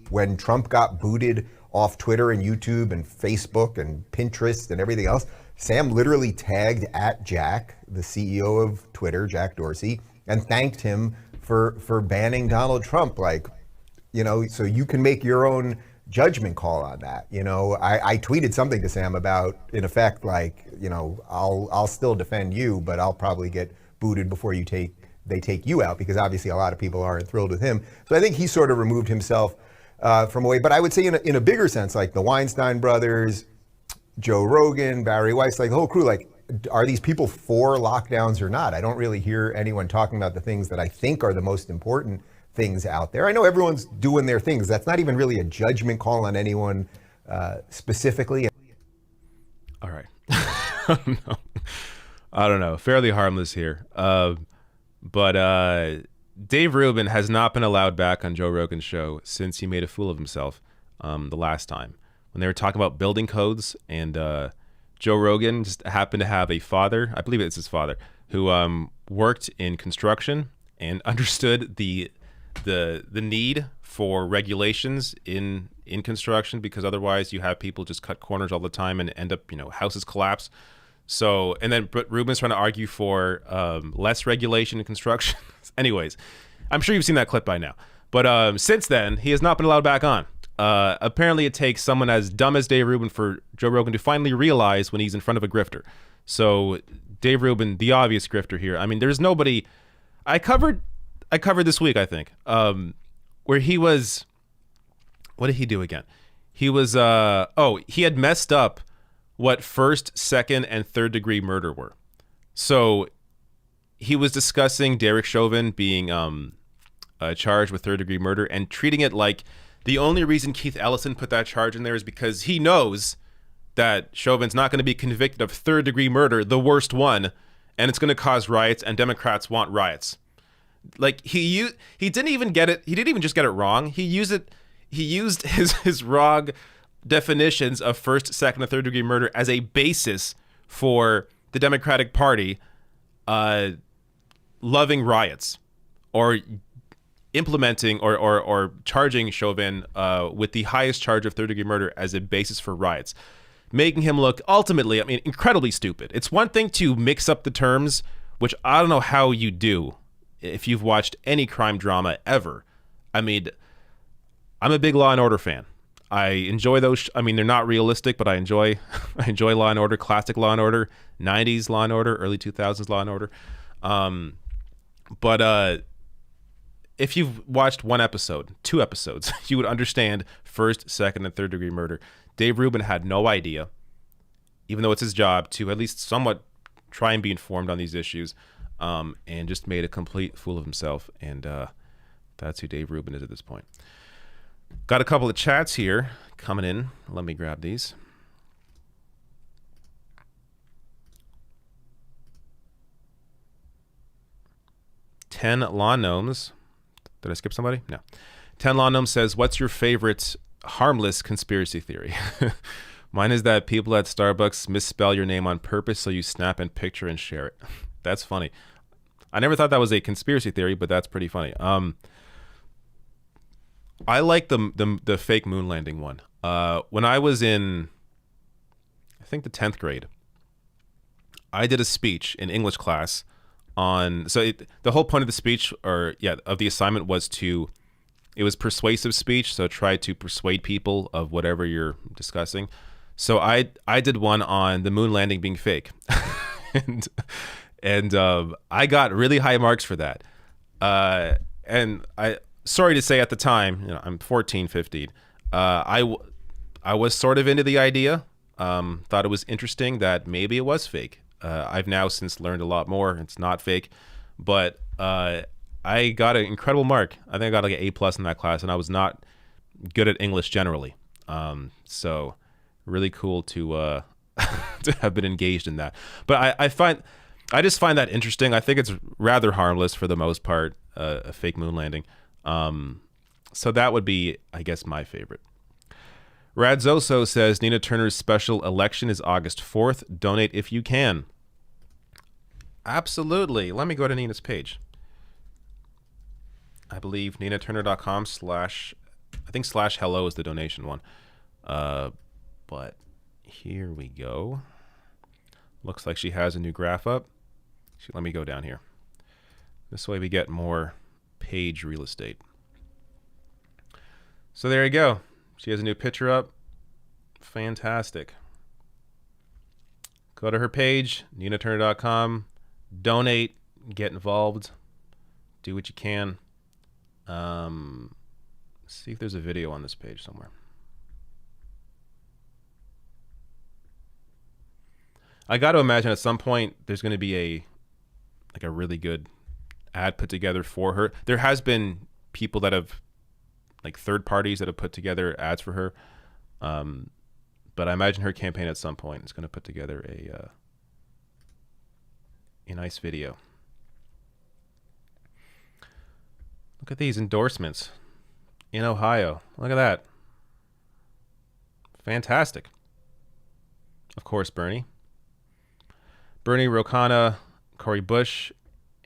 [SPEAKER 4] when Trump got booted off Twitter and YouTube and Facebook and Pinterest and everything else, Sam literally tagged at Jack, the CEO of Twitter, Jack Dorsey, and thanked him for banning Donald Trump. So you can make your own judgment call on that. I tweeted something to Sam about, in effect, I'll still defend you, but I'll probably get booted before they take you out, because obviously a lot of people aren't thrilled with him. So I think he sort of removed himself from away. But I would say in a bigger sense, like the Weinstein brothers, Joe Rogan, Barry Weiss, like the whole crew, are these people for lockdowns or not? I don't really hear anyone talking about the things that I think are the most important things out there. I know everyone's doing their things. That's not even really a judgment call on anyone specifically.
[SPEAKER 1] All right. I don't know. Fairly harmless here. But Dave Rubin has not been allowed back on Joe Rogan's show since he made a fool of himself the last time, when they were talking about building codes, and Joe Rogan just happened to have a father, I believe it's his father, who worked in construction and understood the need for regulations in construction, because otherwise you have people just cut corners all the time and end up, houses collapse. So, and then Rubin's trying to argue for less regulation in construction. Anyways, I'm sure you've seen that clip by now. But since then, he has not been allowed back on. Apparently, it takes someone as dumb as Dave Rubin for Joe Rogan to finally realize when he's in front of a grifter. So, Dave Rubin, the obvious grifter here. I mean, there's nobody. I covered this week, I think, where he was. What did he do again? He was. He had messed up what first, second, and third degree murder were. So he was discussing Derek Chauvin being charged with third degree murder and treating it like the only reason Keith Ellison put that charge in there is because he knows that Chauvin's not going to be convicted of third degree murder, the worst one, and it's going to cause riots, and Democrats want riots. Like he didn't even get it. He didn't even just get it wrong. He used his raw definitions of first, second, and third degree murder as a basis for the Democratic Party loving riots, or implementing or charging Chauvin with the highest charge of third degree murder as a basis for riots, making him look ultimately, incredibly stupid. It's one thing to mix up the terms, which I don't know how you do if you've watched any crime drama ever. I'm a big Law and Order fan. I enjoy those. They're not realistic, but I enjoy Law and Order, classic Law and Order, 90s Law and Order, early 2000s Law and Order. But if you've watched one episode, 2 episodes, you would understand first, second, and third degree murder. Dave Rubin had no idea, even though it's his job, to at least somewhat try and be informed on these issues, and just made a complete fool of himself. And that's who Dave Rubin is at this point. Got a couple of chats here coming in. Let me grab these. Ten Lawn Gnomes. Did I skip somebody? No. 10 Lawn Gnome says, what's your favorite harmless conspiracy theory? Mine is that people at Starbucks misspell your name on purpose so you snap and picture and share it. That's funny. I never thought that was a conspiracy theory, but that's pretty funny. I like the fake moon landing one. When I was in, I think, the 10th grade, I did a speech in English class on, the whole point of the speech, of the assignment was it was persuasive speech, so try to persuade people of whatever you're discussing. So I did one on the moon landing being fake, and I got really high marks for that. And sorry to say, at the time, I'm 14, 15. I was sort of into the idea. Thought it was interesting that maybe it was fake. I've now since learned a lot more. It's not fake, but I got an incredible mark. I think I got like an A+ in that class, and I was not good at English generally. So really cool to to have been engaged in that. But I just find that interesting. I think it's rather harmless for the most part, a fake moon landing. So that would be, I guess, my favorite. Radzoso says Nina Turner's special election is August 4th. Donate if you can. Absolutely. Let me go to Nina's page. I believe ninaturner.com /hello is the donation one. But here we go. Looks like she has a new graph up. Let me go down here. This way we get more page real estate. So there you go. She has a new picture up. Fantastic. Go to her page, ninaturner.com. Donate. Get involved. Do what you can. See if there's a video on this page somewhere. I got to imagine at some point there's going to be a really good ad put together for her. There has been people that have, like, third parties that have put together ads for her. But I imagine her campaign at some point is going to put together a nice video. Look at these endorsements in Ohio. Look at that. Fantastic. Of course, Bernie, Ro Khanna, Cori Bush,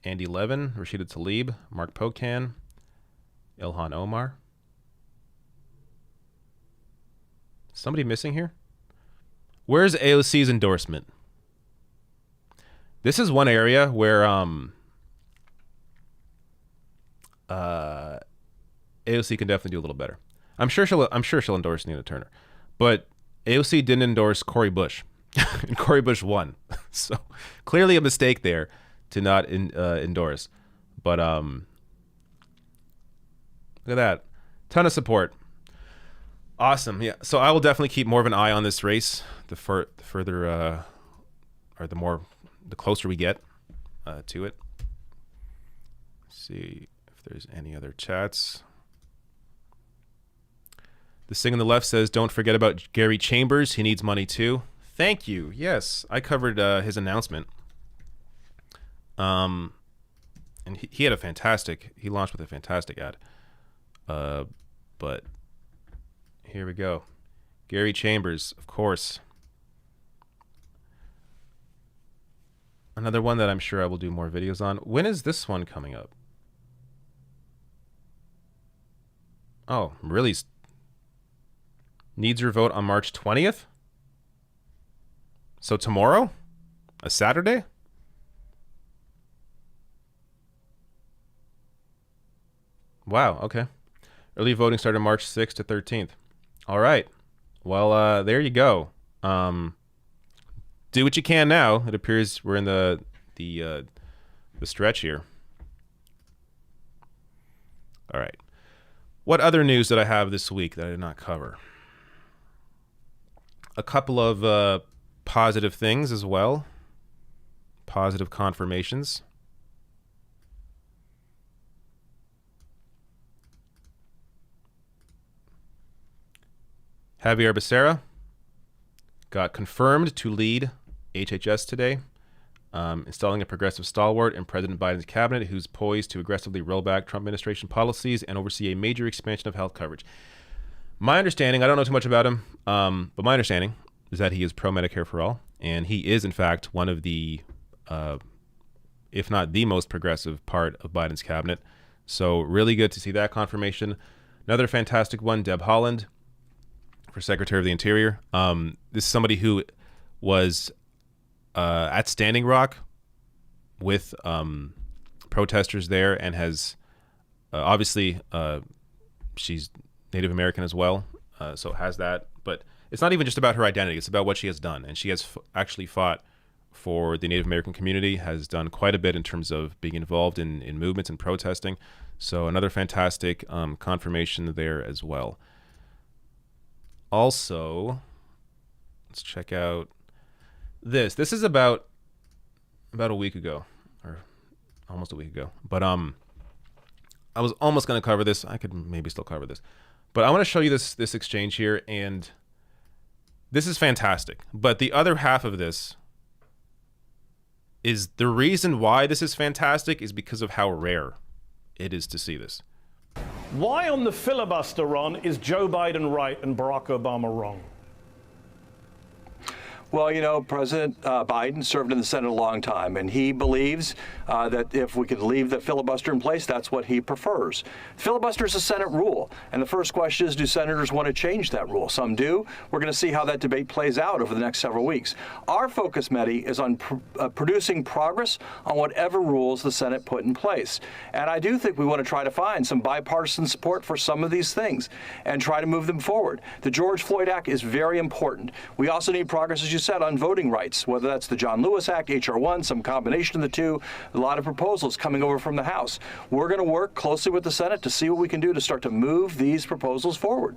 [SPEAKER 1] Andy Levin, Rashida Tlaib, Mark Pocan, Ilhan Omar. Somebody missing here? Where's AOC's endorsement? This is one area where AOC can definitely do a little better. I'm sure she'll endorse Nina Turner, but AOC didn't endorse Cori Bush, and Cori Bush won. So clearly a mistake there to not endorse. But look at that, ton of support. Awesome. Yeah. So I will definitely keep more of an eye on this race. The further, or the closer we get to it. Let's see if there's any other chats. The thing on the left says, "Don't forget about Gary Chambers. He needs money too." Thank you. Yes, I covered his announcement. And he had he launched with a fantastic ad. But here we go. Gary Chambers, of course. Another one that I'm sure I will do more videos on. When is this one coming up? Oh, really? Needs your vote on March 20th? So tomorrow? A Saturday? Wow, okay. Early voting started March 6th to 13th. All right. Well, there you go. Do what you can now. It appears we're in the stretch here. All right. What other news did I have this week that I did not cover? A couple of positive things as well. Positive confirmations. Javier Becerra got confirmed to lead HHS today, installing a progressive stalwart in President Biden's cabinet who's poised to aggressively roll back Trump administration policies and oversee a major expansion of health coverage. My understanding, I don't know too much about him, but my understanding is that he is pro-Medicare for all, and he is, in fact, one of the, if not the most progressive part of Biden's cabinet. So really good to see that confirmation. Another fantastic one, Deb Haaland, for Secretary of the Interior. This is somebody who was at Standing Rock with protesters there and has obviously she's Native American as well, so has that. But it's not even just about her identity. It's about what she has done. And she has actually fought for the Native American community, has done quite a bit in terms of being involved in movements and protesting. So another fantastic confirmation there as well. Also, let's check out this. This is about a week ago, or almost a week ago. But I was almost going to cover this. I could maybe still cover this. But I want to show you this exchange here, and this is fantastic. But the other half of this is the reason why this is fantastic is because of how rare it is to see this.
[SPEAKER 5] Why on the filibuster, Ron, is Joe Biden right and Barack Obama wrong?
[SPEAKER 6] Well, you know, President Biden served in the Senate a long time, and he believes that if we could leave the filibuster in place, that's what he prefers. Filibuster is a Senate rule, and the first question is, do senators want to change that rule? Some do. We're going to see how that debate plays out over the next several weeks. Our focus, Mehdi, is on producing progress on whatever rules the Senate put in place. And I do think we want to try to find some bipartisan support for some of these things and try to move them forward. The George Floyd Act is very important. We also need progress, as you said, on voting rights, whether that's the John Lewis Act, H.R. 1, some combination of the two, a lot of proposals coming over from the House. We're going to work closely with the Senate to see what we can do to start to move these proposals forward.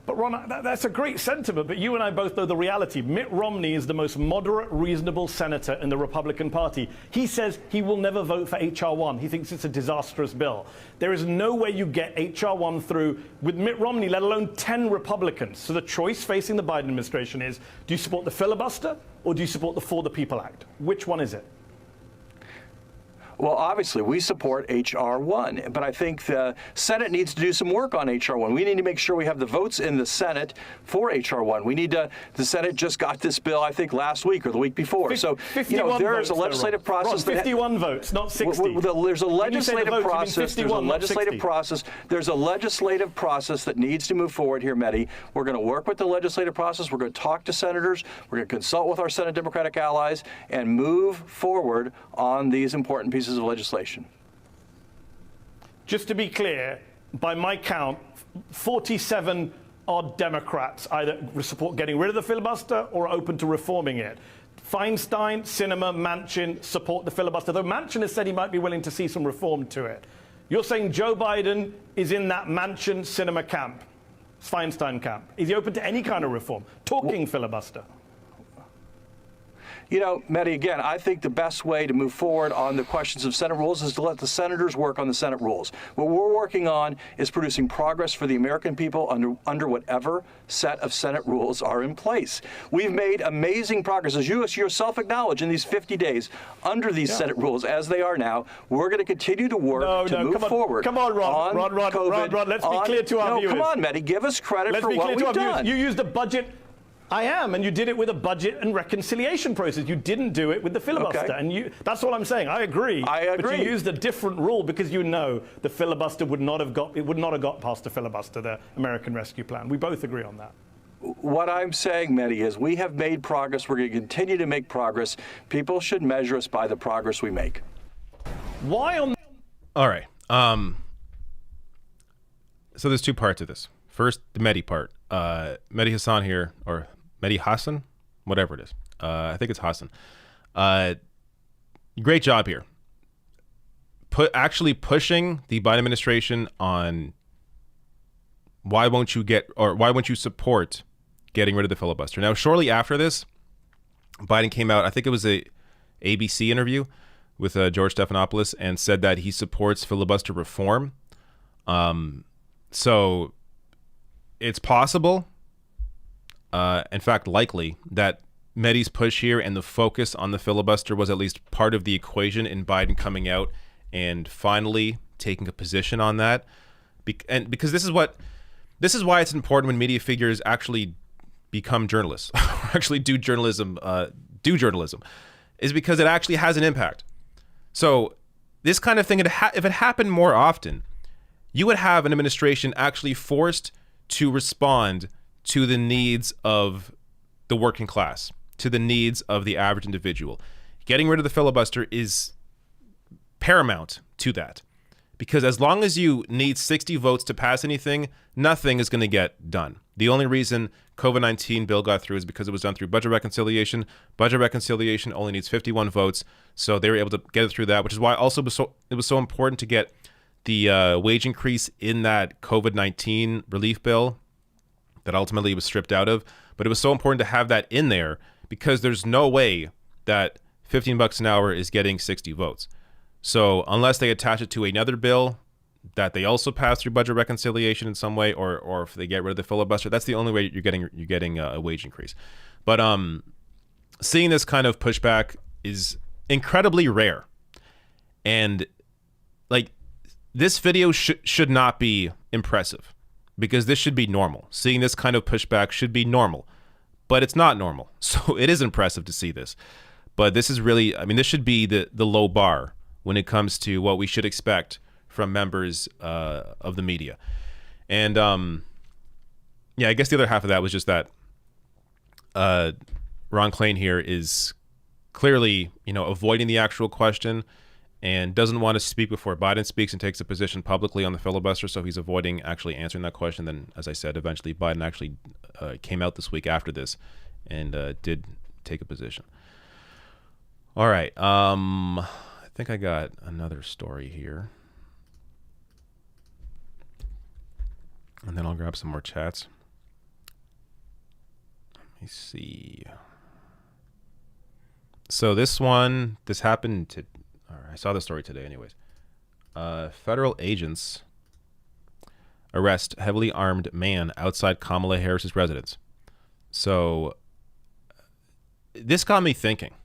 [SPEAKER 5] But Ron, that's a great sentiment, but you and I both know the reality. Mitt Romney is the most moderate, reasonable senator in the Republican Party. He says he will never vote for H.R. 1. He thinks it's a disastrous bill. There is no way you get H.R. 1 through with Mitt Romney, let alone 10 Republicans. So the choice facing the Biden administration is, do you support the filibuster or do you support the For the People Act? Which one is it?
[SPEAKER 6] Well, obviously, we support H.R. 1, but I think the Senate needs to do some work on H.R. 1. We need to make sure we have the votes in the Senate for H.R. 1. We need to, the Senate just got this bill, I think, last week or the week before. So, you know, there is a legislative process.
[SPEAKER 5] Ron, 51 votes, not 60.
[SPEAKER 6] There's a legislative process.
[SPEAKER 5] 51,
[SPEAKER 6] there's a legislative process. There's a legislative process that needs to move forward here, Mehdi. We're going to work with the legislative process. We're going to talk to senators. We're going to consult with our Senate Democratic allies and move forward on these important pieces of legislation.
[SPEAKER 5] Just to be clear, by my count, 47 odd Democrats either support getting rid of the filibuster or are open to reforming it. Feinstein, Sinema, Manchin support the filibuster, though Manchin has said he might be willing to see some reform to it. You're saying Joe Biden is in that Manchin, Sinema camp, Feinstein camp. Is he open to any kind of reform? Talking filibuster.
[SPEAKER 6] You know, Mehdi, again, I think the best way to move forward on the questions of Senate rules is to let the senators work on the Senate rules. What we're working on is producing progress for the American people under whatever set of Senate rules are in place. We've made amazing progress, as you yourself acknowledge, in these 50 days under these Senate rules as they are now. We're going to continue to work to move forward.
[SPEAKER 5] Come on, Ron. Ron, let's be clear to our viewers.
[SPEAKER 6] Come on, Mehdi, give us credit for what we've done.
[SPEAKER 5] You used a budget. I am, and you did it with a budget and reconciliation process. You didn't do it with the filibuster, and that's all I'm saying. I agree. But you used a different rule because you know the filibuster would not have got past the filibuster, the American Rescue Plan. We both agree on that.
[SPEAKER 6] What I'm saying, Mehdi, is we have made progress. We're going to continue to make progress. People should measure us by the progress we make.
[SPEAKER 5] Why on?
[SPEAKER 1] All right. So there's two parts of this. First, the Mehdi part. Mehdi Hassan here, or Mehdi Hassan, whatever it is. I think it's Hassan. Great job here. actually pushing the Biden administration on why won't you support getting rid of the filibuster. Now, shortly after this, Biden came out, I think it was a ABC interview with George Stephanopoulos, and said that he supports filibuster reform. So it's possible, in fact likely, that Medi's push here and the focus on the filibuster was at least part of the equation in Biden coming out and finally taking a position on that. Because this is why it's important when media figures actually become journalists or actually do journalism, is because it actually has an impact. So this kind of thing, if it happened more often, you would have an administration actually forced to respond to the needs of the working class, to the needs of the average individual. Getting rid of the filibuster is paramount to that, because as long as you need 60 votes to pass anything, nothing is going to get done. The only reason COVID-19 bill got through is because it was done through budget reconciliation. Budget reconciliation only needs 51 votes, so they were able to get it through that, which is why also it was so important to get the wage increase in that COVID-19 relief bill that ultimately was stripped out of. But it was so important to have that in there because there's no way that $15 an hour is getting 60 votes. So unless they attach it to another bill that they also pass through budget reconciliation in some way, or if they get rid of the filibuster, that's the only way you're getting a wage increase. But seeing this kind of pushback is incredibly rare, and like this video should not be impressive, because this should be normal. Seeing this kind of pushback should be normal, but it's not normal. So it is impressive to see this, but this is really, I mean, this should be the low bar when it comes to what we should expect from members of the media. And yeah, I guess the other half of that was just that Ron Klain here is clearly, avoiding the actual question and doesn't want to speak before Biden speaks and takes a position publicly on the filibuster. So he's avoiding actually answering that question. Then, as I said, eventually Biden actually came out this week after this and did take a position. All right. I think I got another story here. And then I'll grab some more chats. Let me see. So this happened to, I saw the story today anyways. Federal agents arrest heavily armed man outside Kamala Harris's residence. So this got me thinking.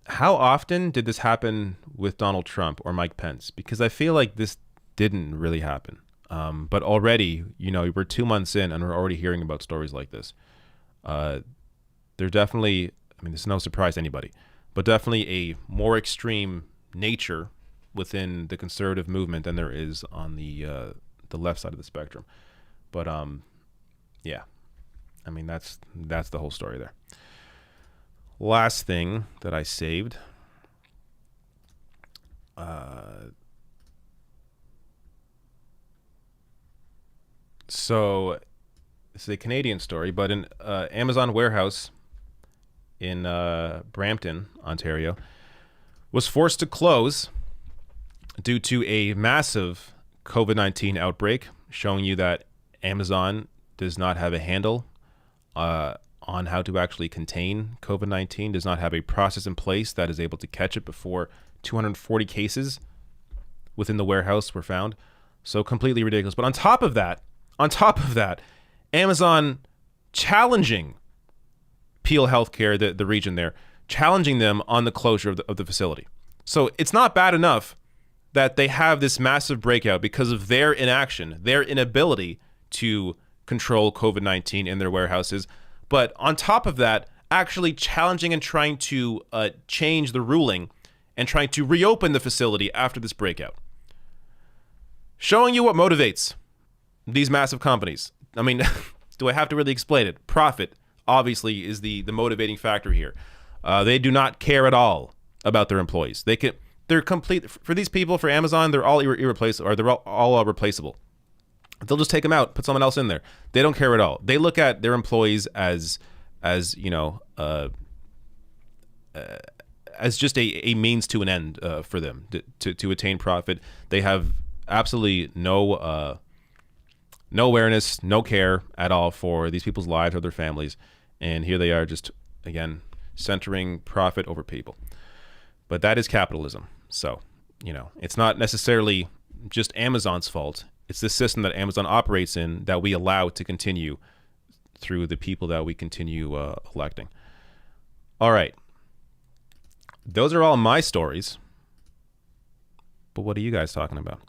[SPEAKER 1] How often did this happen with Donald Trump or Mike Pence? Because I feel like this didn't really happen. But already, we're 2 months in and we're already hearing about stories like this. They're definitely, I mean, this is no surprise to anybody, but definitely a more extreme nature within the conservative movement than there is on the left side of the spectrum. But yeah, I mean, that's the whole story there. Last thing that I saved. So this is a Canadian story, but an Amazon warehouse in Brampton, Ontario, was forced to close due to a massive COVID-19 outbreak, showing you that Amazon does not have a handle on how to actually contain COVID-19, does not have a process in place that is able to catch it before 240 cases within the warehouse were found. So completely ridiculous. But on top of that, Amazon challenging Peel Healthcare, the region there, challenging them on the closure of the facility. So it's not bad enough that they have this massive breakout because of their inaction, their inability to control COVID-19 in their warehouses. But on top of that, actually challenging and trying to change the ruling and trying to reopen the facility after this breakout. Showing you what motivates these massive companies. I mean, do I have to really explain it? Profit, obviously, is the motivating factor here. They do not care at all about their employees. They're complete, for these people, for Amazon, they're all irreplaceable, or they're all replaceable. They'll just take them out, put someone else in there. They don't care at all. They look at their employees as as just a means to an end for them to attain profit. They have absolutely no awareness, no care at all for these people's lives or their families. And here they are just, again, centering profit over people. But that is capitalism. So, it's not necessarily just Amazon's fault. It's the system that Amazon operates in that we allow to continue through the people that we continue electing. All right. Those are all my stories. But what are you guys talking about?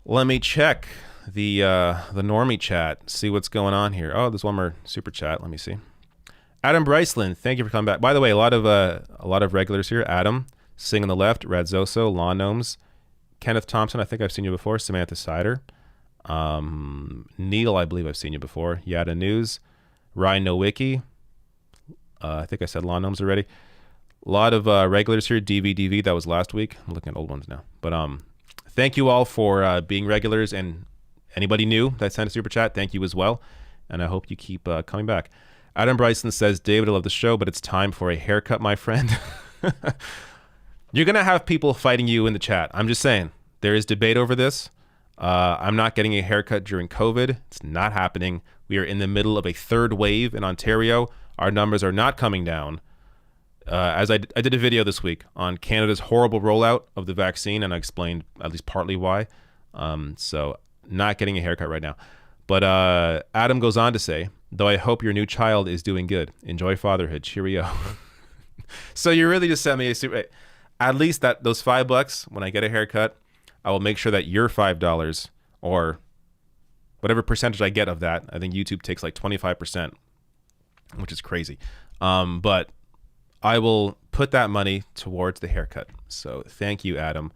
[SPEAKER 1] Let me check the normie chat, see what's going on here. Oh, there's one more super chat. Let me see. Adam Bryceland, thank you for coming back. By the way, a lot of regulars here. Adam, Sing on the Left, Radzoso, Lawn Gnomes, Kenneth Thompson, I think I've seen you before. Samantha Sider, Neil, I believe I've seen you before. Yada News, Ryan Nowicki. I think I said Lawn Gnomes already. A lot of regulars here. DVDV, that was last week. I'm looking at old ones now. But thank you all for being regulars, and anybody new that sent a super chat, thank you as well. And I hope you keep coming back. Adam Bryson says, David, I love the show, but it's time for a haircut, my friend. You're going to have people fighting you in the chat. I'm just saying. There is debate over this. I'm not getting a haircut during COVID. It's not happening. We are in the middle of a third wave in Ontario. Our numbers are not coming down. As I did a video this week on Canada's horrible rollout of the vaccine, and I explained at least partly why. So not getting a haircut right now. But Adam goes on to say, though I hope your new child is doing good. Enjoy fatherhood. Cheerio. So you really just sent me a super... At least those $5 when I get a haircut, I will make sure that your $5 or whatever percentage I get of that, I think YouTube takes like 25%, which is crazy. But I will put that money towards the haircut. So thank you, Adam,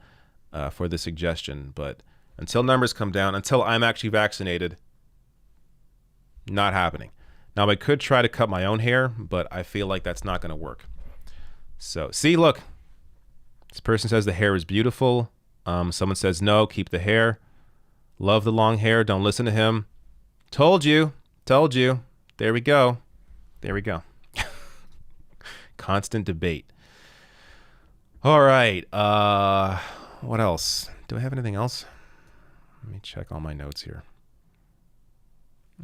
[SPEAKER 1] for the suggestion. But until numbers come down, until I'm actually vaccinated, not happening. Now, I could try to cut my own hair, but I feel like that's not going to work. So, see, look. This person says the hair is beautiful. Someone says, no, keep the hair. Love the long hair. Don't listen to him. Told you. Told you. There we go. There we go. Constant debate. All right. What else? Do I have anything else? Let me check all my notes here.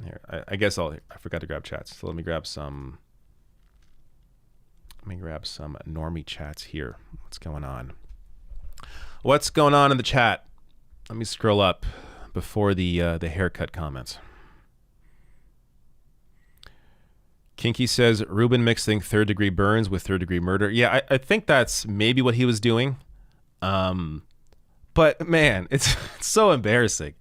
[SPEAKER 1] Here, I guess I forgot to grab chats. So let me grab some normie chats here. What's going on? What's going on in the chat? Let me scroll up before the haircut comments. Kinky says Rubin mixing third-degree burns with third-degree murder. Yeah, I think that's maybe what he was doing. But man, it's so embarrassing.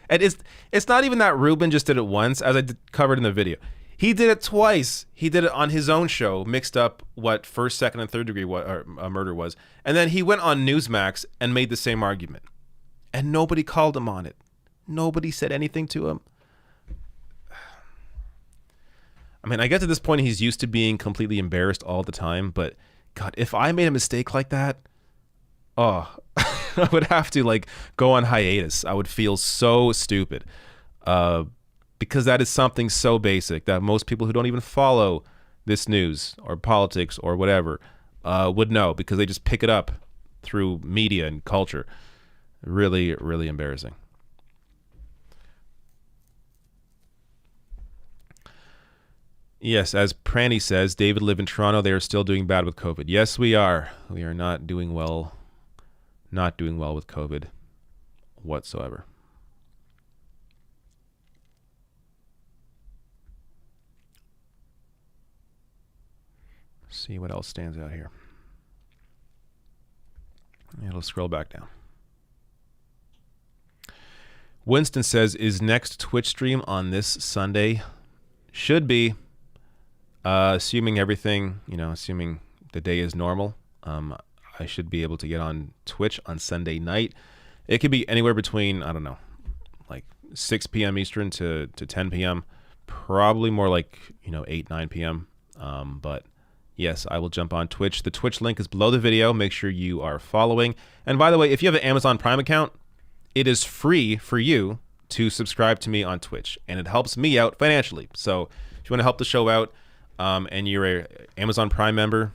[SPEAKER 1] And it's not even that Rubin just did it once, as I covered in the video. He did it twice. He did it on his own show, mixed up what first, second, and third degree murder was. And then he went on Newsmax and made the same argument. And nobody called him on it. Nobody said anything to him. I mean, I guess at this point he's used to being completely embarrassed all the time. But God, if I made a mistake like that, I would have to go on hiatus. I would feel so stupid. Because that is something so basic that most people who don't even follow this news or politics or whatever would know, because they just pick it up through media and culture. Really, really embarrassing. Yes, as Pranny says, David live in Toronto. They are still doing bad with COVID. Yes, we are. We are not doing well. Not doing well with COVID whatsoever. See what else stands out here. It'll scroll back down. Winston says, is next Twitch stream on this Sunday? Should be. Assuming everything, assuming the day is normal, I should be able to get on Twitch on Sunday night. It could be anywhere between, I don't know, 6 p.m. Eastern to 10 p.m. Probably more 8, 9 p.m. But yes, I will jump on Twitch. The Twitch link is below the video. Make sure you are following. And by the way, if you have an Amazon Prime account, it is free for you to subscribe to me on Twitch, and it helps me out financially. So if you want to help the show out, and you're an Amazon Prime member,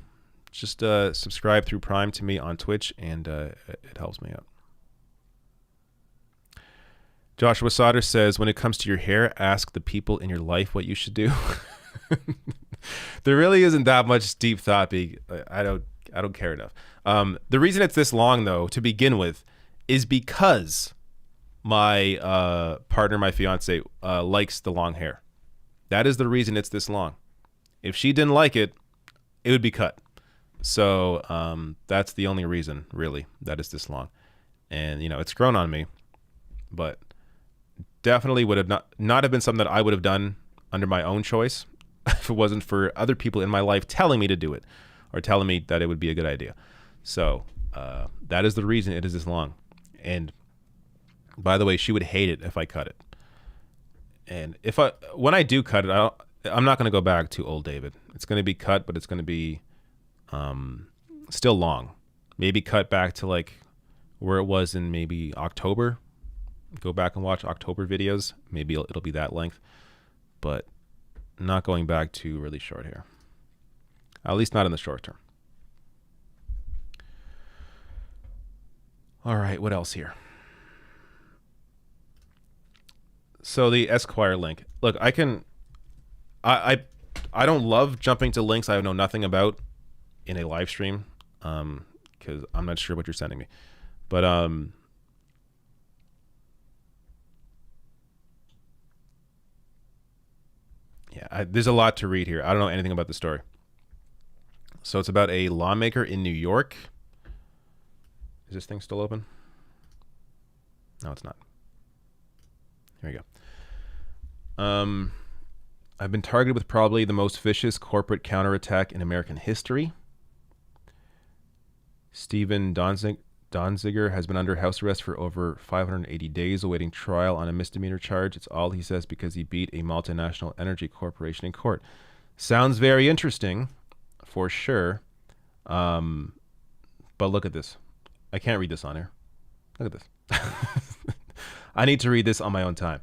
[SPEAKER 1] Just subscribe through Prime to me on Twitch, and it helps me out. Joshua Sauter says, when it comes to your hair, ask the people in your life what you should do. There really isn't that much deep thought. I don't care enough. The reason it's this long, though, to begin with, is because my partner, my fiance, likes the long hair. That is the reason it's this long. If she didn't like it, it would be cut. So that's the only reason, really, that it's this long. And, it's grown on me, but definitely would have not have been something that I would have done under my own choice if it wasn't for other people in my life telling me to do it or telling me that it would be a good idea. So that is the reason it is this long. And by the way, she would hate it if I cut it. And when I do cut it, I'm not going to go back to old David. It's going to be cut, but it's going to be still long. Maybe cut back to like where it was in maybe October. Go back and watch October videos. Maybe it'll be that length, but not going back to really short hair. At least not in the short term. All right, what else here? So the Esquire link. Look, I don't love jumping to links I know nothing about in a live stream, because I'm not sure what you're sending me. But yeah, there's a lot to read here. I don't know anything about the story. So it's about a lawmaker in New York. Is this thing still open? No, it's not. Here we go. I've been targeted with probably the most vicious corporate counterattack in American history. Stephen Donziger has been under house arrest for over 580 days awaiting trial on a misdemeanor charge. It's all he says because he beat a multinational energy corporation in court. Sounds very interesting, for sure. But look at this. I can't read this on here. Look at this. I need to read this on my own time.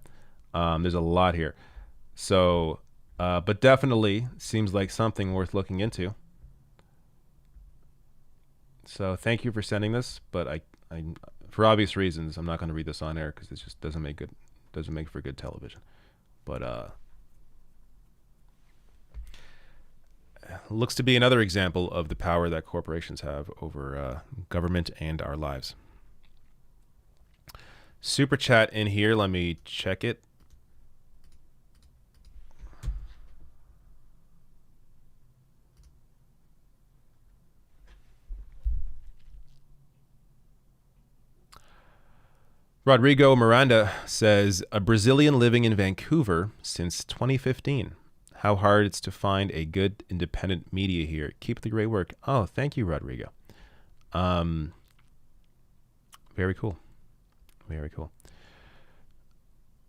[SPEAKER 1] There's a lot here. So, but definitely seems like something worth looking into. So thank you for sending this, but I for obvious reasons, I'm not going to read this on air because it just doesn't make for good television. But looks to be another example of the power that corporations have over government and our lives. Super chat in here. Let me check it. Rodrigo Miranda says, a Brazilian living in Vancouver since 2015. How hard it's to find a good independent media here. Keep the great work. Oh, thank you, Rodrigo. Very cool. Very cool.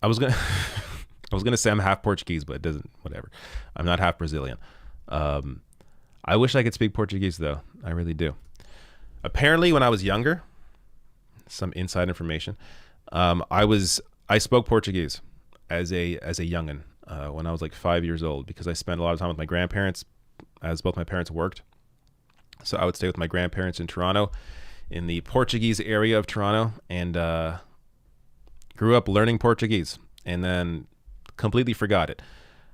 [SPEAKER 1] I was gonna say I'm half Portuguese, but it doesn't. Whatever. I'm not half Brazilian. I wish I could speak Portuguese though. I really do. Apparently, when I was younger, some inside information. I spoke Portuguese as a youngin when I was like 5 years old because I spent a lot of time with my grandparents as both my parents worked. So I would stay with my grandparents in Toronto, in the Portuguese area of Toronto, and grew up learning Portuguese and then completely forgot it.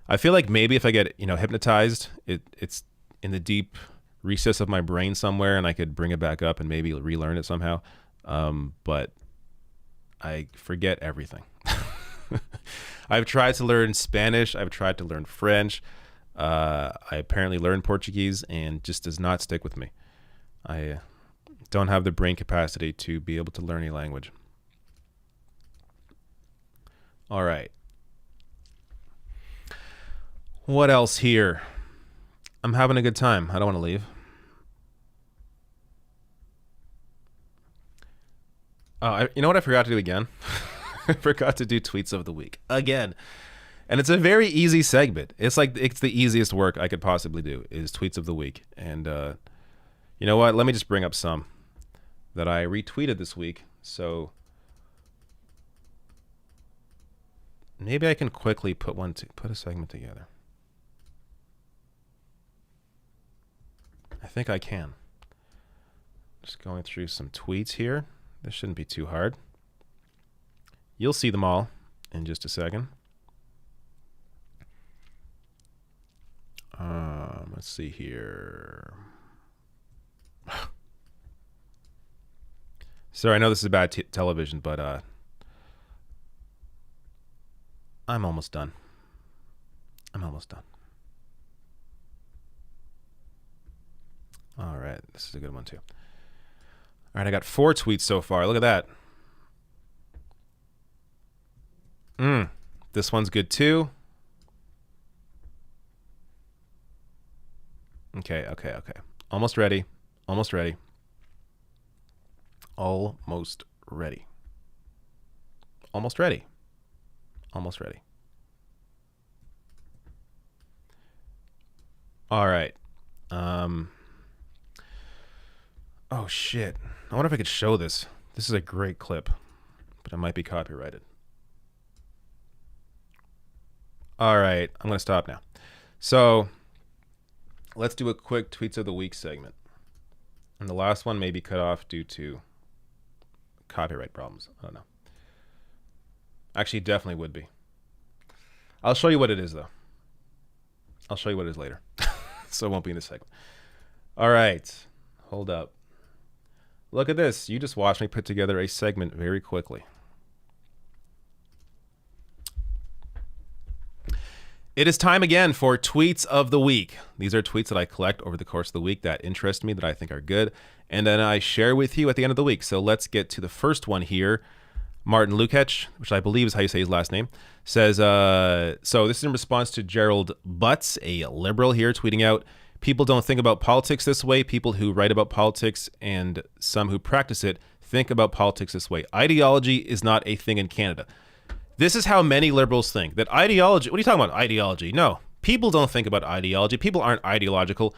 [SPEAKER 1] I feel like maybe if I get hypnotized, it's in the deep recess of my brain somewhere and I could bring it back up and maybe relearn it somehow. But I forget everything. I've tried to learn Spanish. I've tried to learn French. I apparently learned Portuguese and just does not stick with me. I don't have the brain capacity to be able to learn a language. All right. What else here? I'm having a good time. I don't want to leave. You know what I forgot to do again? I forgot to do tweets of the week again. And it's a very easy segment. It's the easiest work I could possibly do is tweets of the week. And you know what? Let me just bring up some that I retweeted this week. So maybe I can quickly put a segment together. I think I can. Just going through some tweets here. This shouldn't be too hard. You'll see them all in just a second. Let's see here. Sorry, I know this is bad television, but I'm almost done. All right, this is a good one too. All right, I got 4 tweets so far. Look at that. This one's good too. Okay. Almost ready. All right. Oh shit. I wonder if I could show this. This is a great clip, but it might be copyrighted. All right, I'm going to stop now. So let's do a quick Tweets of the Week segment. And the last one may be cut off due to copyright problems. I don't know. Actually, it definitely would be. I'll show you what it is, though. I'll show you what it is later. So it won't be in this segment. All right. Hold up. Look at this. You just watched me put together a segment very quickly. It is time again for Tweets of the Week. These are tweets that I collect over the course of the week that interest me, that I think are good, and then I share with you at the end of the week. So let's get to the first one here. Martin Lukács, which I believe is how you say his last name, says, so this is in response to Gerald Butts, a liberal here, tweeting out, people don't think about politics this way. People who write about politics and some who practice it think about politics this way. Ideology is not a thing in Canada. This is how many liberals think, that ideology, what are you talking about, ideology? No, people don't think about ideology. People aren't ideological.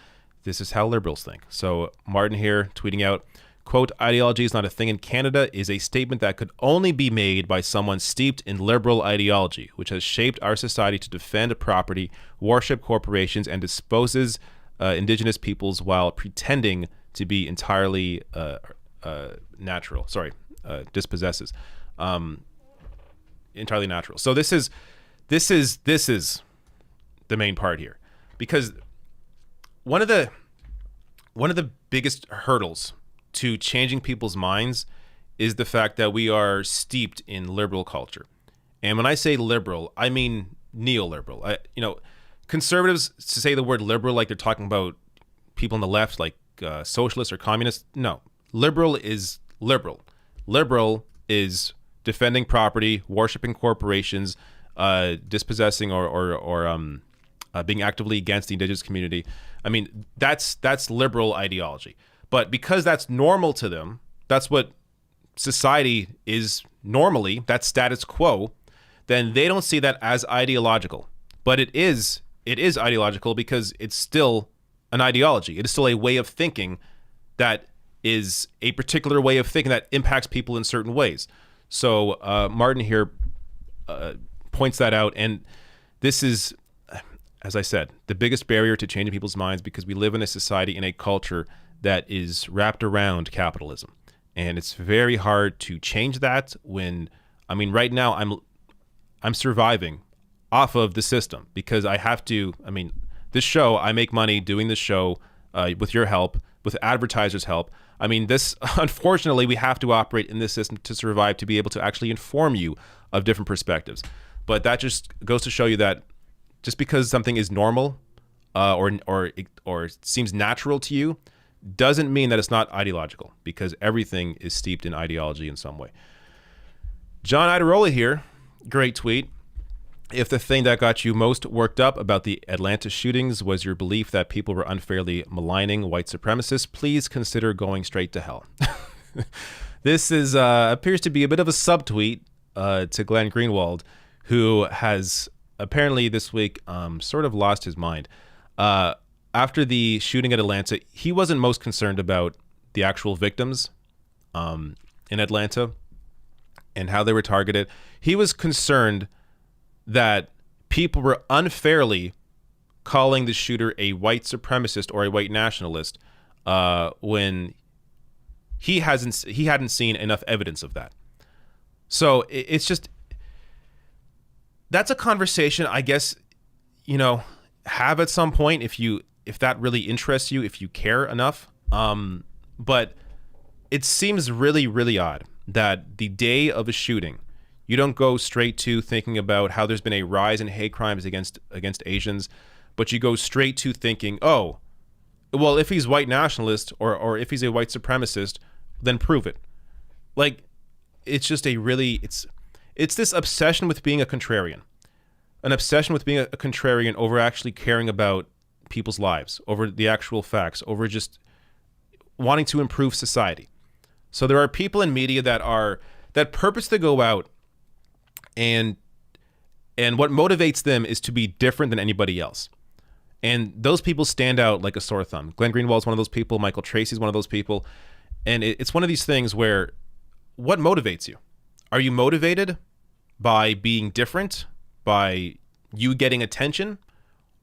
[SPEAKER 1] This is how liberals think. So Martin here tweeting out, quote, ideology is not a thing in Canada is a statement that could only be made by someone steeped in liberal ideology, which has shaped our society to defend property, worship corporations, and disposes Indigenous peoples while pretending to be entirely natural. Sorry, dispossesses. Entirely natural. So this is the main part here, because one of the biggest hurdles to changing people's minds is the fact that we are steeped in liberal culture. And when I say liberal, I mean neoliberal. Conservatives say the word liberal like they're talking about people on the left, like socialists or communists. No, liberal is liberal. Liberal is defending property, worshiping corporations, dispossessing or being actively against the Indigenous community. I mean, that's liberal ideology. But because that's normal to them, that's what society is normally, that's status quo, then they don't see that as ideological. But it is ideological because it's still an ideology. It is still a way of thinking that is a particular way of thinking that impacts people in certain ways. So Martin here points that out, and this is, as I said, the biggest barrier to changing people's minds, because we live in a society, in a culture that is wrapped around capitalism, and it's very hard to change that. When, I mean, right now I'm surviving off of the system because I have to. I mean, this show, I make money doing this show with your help, with advertisers' help. I mean, this, unfortunately, we have to operate in this system to survive, to be able to actually inform you of different perspectives. But that just goes to show you that just because something is normal or seems natural to you doesn't mean that it's not ideological, because everything is steeped in ideology in some way. John Idarola here, great tweet. If the thing that got you most worked up about the Atlanta shootings was your belief that people were unfairly maligning white supremacists, please consider going straight to hell. This is appears to be a bit of a subtweet to Glenn Greenwald, who has apparently this week sort of lost his mind. After the shooting at Atlanta, he wasn't most concerned about the actual victims in Atlanta and how they were targeted. He was concerned that people were unfairly calling the shooter a white supremacist or a white nationalist when he hadn't seen enough evidence of that. So it's just, that's a conversation, I guess, have at some point if that really interests you, if you care enough. But it seems really, really odd that the day of a shooting, you don't go straight to thinking about how there's been a rise in hate crimes against Asians, but you go straight to thinking, oh, well, if he's white nationalist or if he's a white supremacist, then prove it. Like, it's just it's this obsession with being a contrarian. An obsession with being a contrarian over actually caring about people's lives, over the actual facts, over just wanting to improve society. So there are people in media that purpose to go out and what motivates them is to be different than anybody else. And those people stand out like a sore thumb. Glenn Greenwald is one of those people. Michael Tracy is one of those people. And it's one of these things where, what motivates you? Are you motivated by being different, by you getting attention?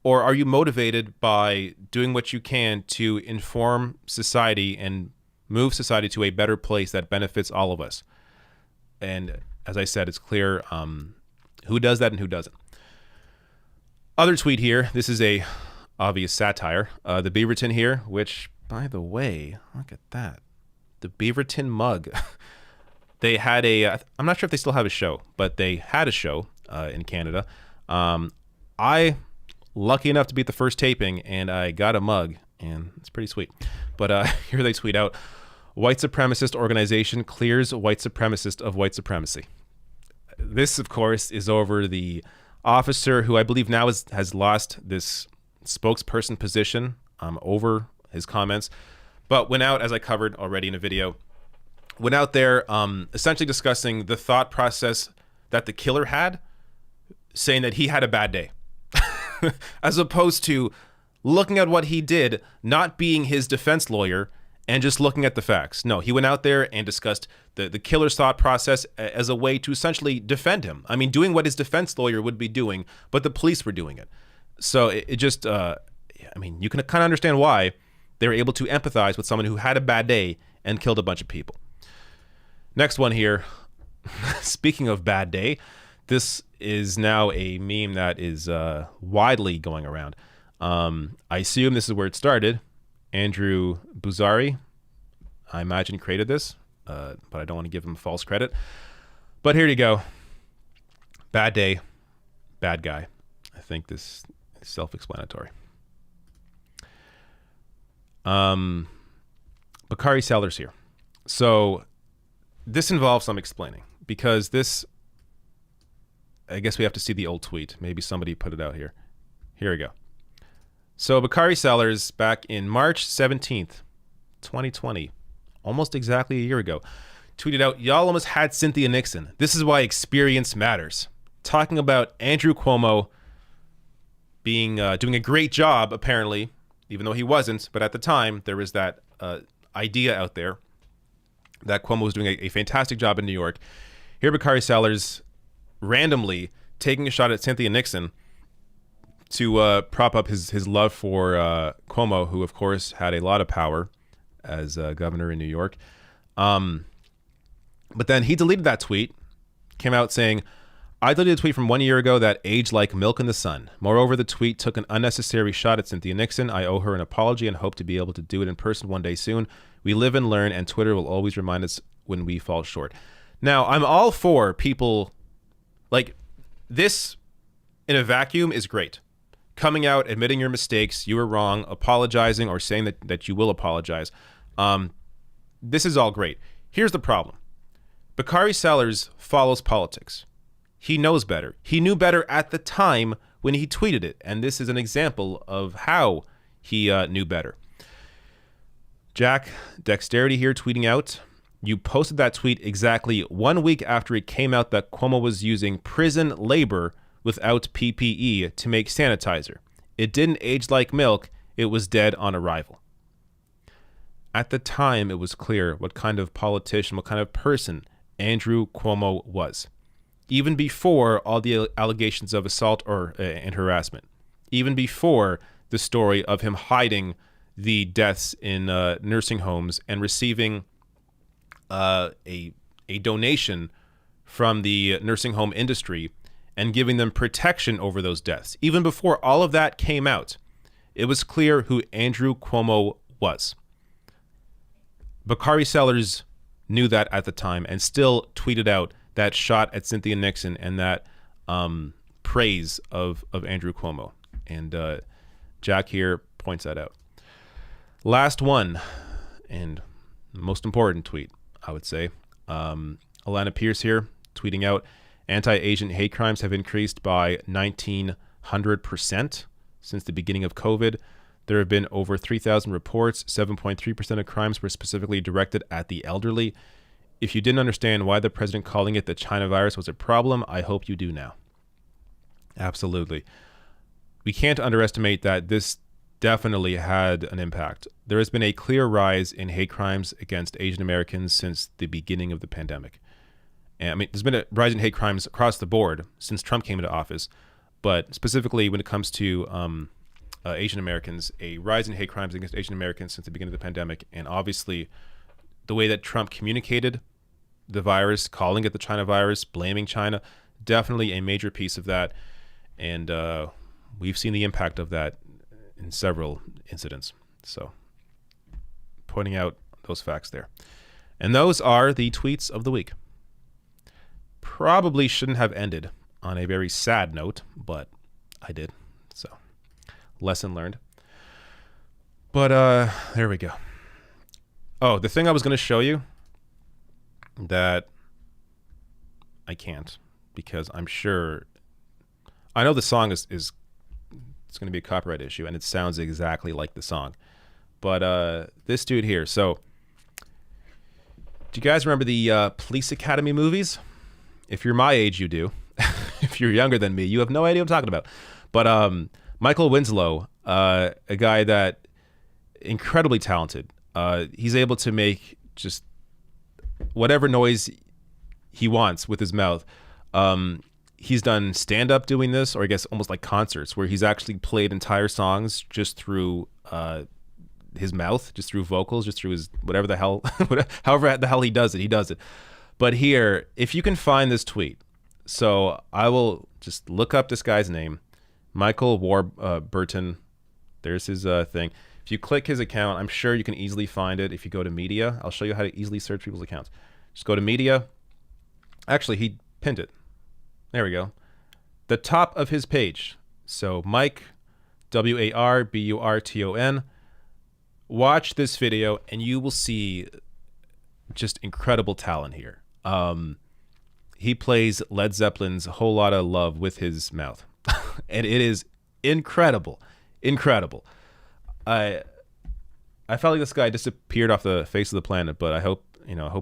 [SPEAKER 1] Or are you motivated by doing what you can to inform society and move society to a better place that benefits all of us? And as I said, it's clear who does that and who doesn't. Other tweet here. This is a obvious satire. The Beaverton here, which, by the way, look at that. The Beaverton mug. They had I'm not sure if they still have a show, but they had a show in Canada. I lucky enough to be at the first taping, and I got a mug, and it's pretty sweet. But here they tweet out, white supremacist organization clears white supremacist of white supremacy. This, of course, is over the officer who I believe now has lost this spokesperson position over his comments, but went out, as I covered already in a video, went out there essentially discussing the thought process that the killer had, saying that he had a bad day. As opposed to looking at what he did, not being his defense lawyer, and just looking at the facts. No, he went out there and discussed the killer's thought process as a way to essentially defend him. I mean, doing what his defense lawyer would be doing, but the police were doing it. So it just, I mean, you can kind of understand why they were able to empathize with someone who had a bad day and killed a bunch of people. Next one here. Speaking of bad day, this is now a meme that is widely going around. I assume this is where it started. Andrew Buzari, I imagine, created this, but I don't want to give him false credit. But here you go. Bad day, bad guy. I think this is self-explanatory. Bakari Sellers here. So this involves some explaining, because this, I guess we have to see the old tweet. Maybe somebody put it out here. Here we go. So Bakari Sellers, back in March 17th, 2020, almost exactly a year ago, tweeted out, "Y'all almost had Cynthia Nixon. This is why experience matters." Talking about Andrew Cuomo being doing a great job, apparently, even though he wasn't. But at the time, there was that idea out there that Cuomo was doing a fantastic job in New York. Here, Bakari Sellers randomly taking a shot at Cynthia Nixon to prop up his love for Cuomo, who, of course, had a lot of power as governor in New York. But then he deleted that tweet, came out saying, "I deleted a tweet from 1 year ago that aged like milk in the sun. Moreover, the tweet took an unnecessary shot at Cynthia Nixon. I owe her an apology and hope to be able to do it in person one day soon. We live and learn, and Twitter will always remind us when we fall short." Now, I'm all for people like this in a vacuum is great. Coming out, admitting your mistakes, you were wrong, apologizing, or saying that you will apologize. This is all great. Here's the problem. Bakari Sellers follows politics. He knows better. He knew better at the time when he tweeted it, and this is an example of how he knew better. Jack Dexterity here tweeting out, "You posted that tweet exactly 1 week after it came out that Cuomo was using prison labor without PPE to make sanitizer. It didn't age like milk. It was dead on arrival." At the time, it was clear what kind of politician, what kind of person Andrew Cuomo was. Even before all the allegations of assault and harassment. Even before the story of him hiding the deaths in nursing homes and receiving a donation from the nursing home industry and giving them protection over those deaths. Even before all of that came out, it was clear who Andrew Cuomo was. Bakari Sellers knew that at the time and still tweeted out that shot at Cynthia Nixon and that praise of Andrew Cuomo. And Jack here points that out. Last one, and most important tweet, I would say. Alana Pierce here tweeting out, anti-Asian hate crimes have increased by 1,900% since the beginning of COVID. There have been over 3,000 reports. 7.3% of crimes were specifically directed at the elderly. If you didn't understand why the president calling it the China virus was a problem, I hope you do now. Absolutely. We can't underestimate that this definitely had an impact. There has been a clear rise in hate crimes against Asian Americans since the beginning of the pandemic. And I mean, there's been a rise in hate crimes across the board since Trump came into office, but specifically when it comes to Asian Americans, a rise in hate crimes against Asian Americans since the beginning of the pandemic. And obviously, the way that Trump communicated the virus, calling it the China virus, blaming China, definitely a major piece of that. And we've seen the impact of that in several incidents. So, pointing out those facts there. And those are the tweets of the week. Probably shouldn't have ended on a very sad note, but I did. So, lesson learned. But there we go. Oh, the thing I was going to show you that I can't, because I'm sure, I know the song is it's going to be a copyright issue and it sounds exactly like the song. But this dude here, so do you guys remember the Police Academy movies? If you're my age, you do. If you're younger than me, you have no idea what I'm talking about. But Michael Winslow, a guy that incredibly talented, he's able to make just whatever noise he wants with his mouth. He's done stand-up doing this, or I guess almost like concerts, where he's actually played entire songs just through his mouth, just through vocals, just through his whatever the hell, however the hell he does it. But here, if you can find this tweet, so I will just look up this guy's name, Michael Warburton. There's his thing. If you click his account, I'm sure you can easily find it. If you go to media, I'll show you how to easily search people's accounts. Just go to media. Actually, he pinned it. There we go. The top of his page. So Mike, Warburton. Watch this video and you will see just incredible talent here. He plays Led Zeppelin's Whole Lotta Love with his mouth. And it is incredible. Incredible. I felt like this guy disappeared off the face of the planet, but I hope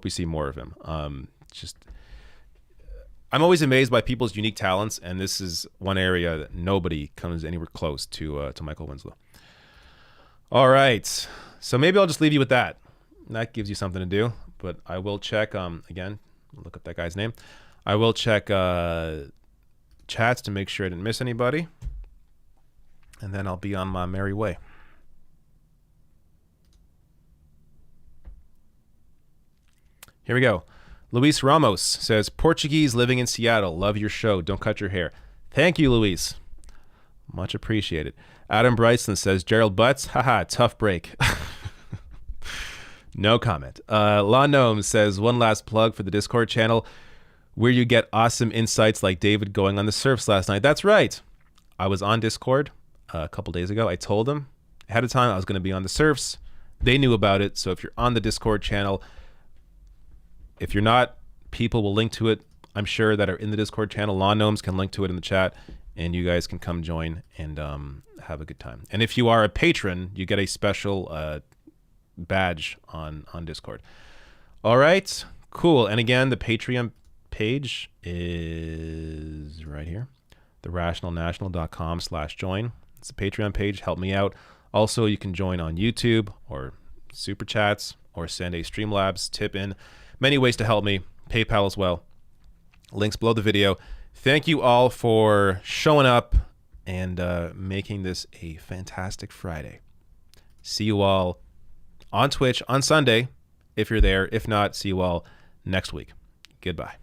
[SPEAKER 1] we see more of him. I'm always amazed by people's unique talents, and this is one area that nobody comes anywhere close to Michael Winslow. All right, so maybe I'll just leave you with that. That gives you something to do, but I will check, again, look up that guy's name. I will check chats to make sure I didn't miss anybody, and then I'll be on my merry way. Here we go. Luis Ramos says, Portuguese living in Seattle. Love your show. Don't cut your hair. Thank you, Luis. Much appreciated. Adam Bryson says, Gerald Butts. Haha, tough break. No comment. La Gnome says, one last plug for the Discord channel where you get awesome insights like David going on the surfs last night. That's right. I was on Discord a couple days ago. I told them ahead of time I was going to be on the surfs. They knew about it. So if you're on the Discord channel, if you're not, people will link to it. I'm sure that are in the Discord channel. Lawn Gnomes can link to it in the chat, and you guys can come join and have a good time. And if you are a patron, you get a special badge on Discord. All right, cool. And again, the Patreon page is right here, therationalnational.com/join. It's a Patreon page. Help me out. Also, you can join on YouTube or Super Chats or send a Streamlabs tip in. Many ways to help me. PayPal as well. Links below the video. Thank you all for showing up and making this a fantastic Friday. See you all on Twitch on Sunday if you're there. If not, see you all next week. Goodbye.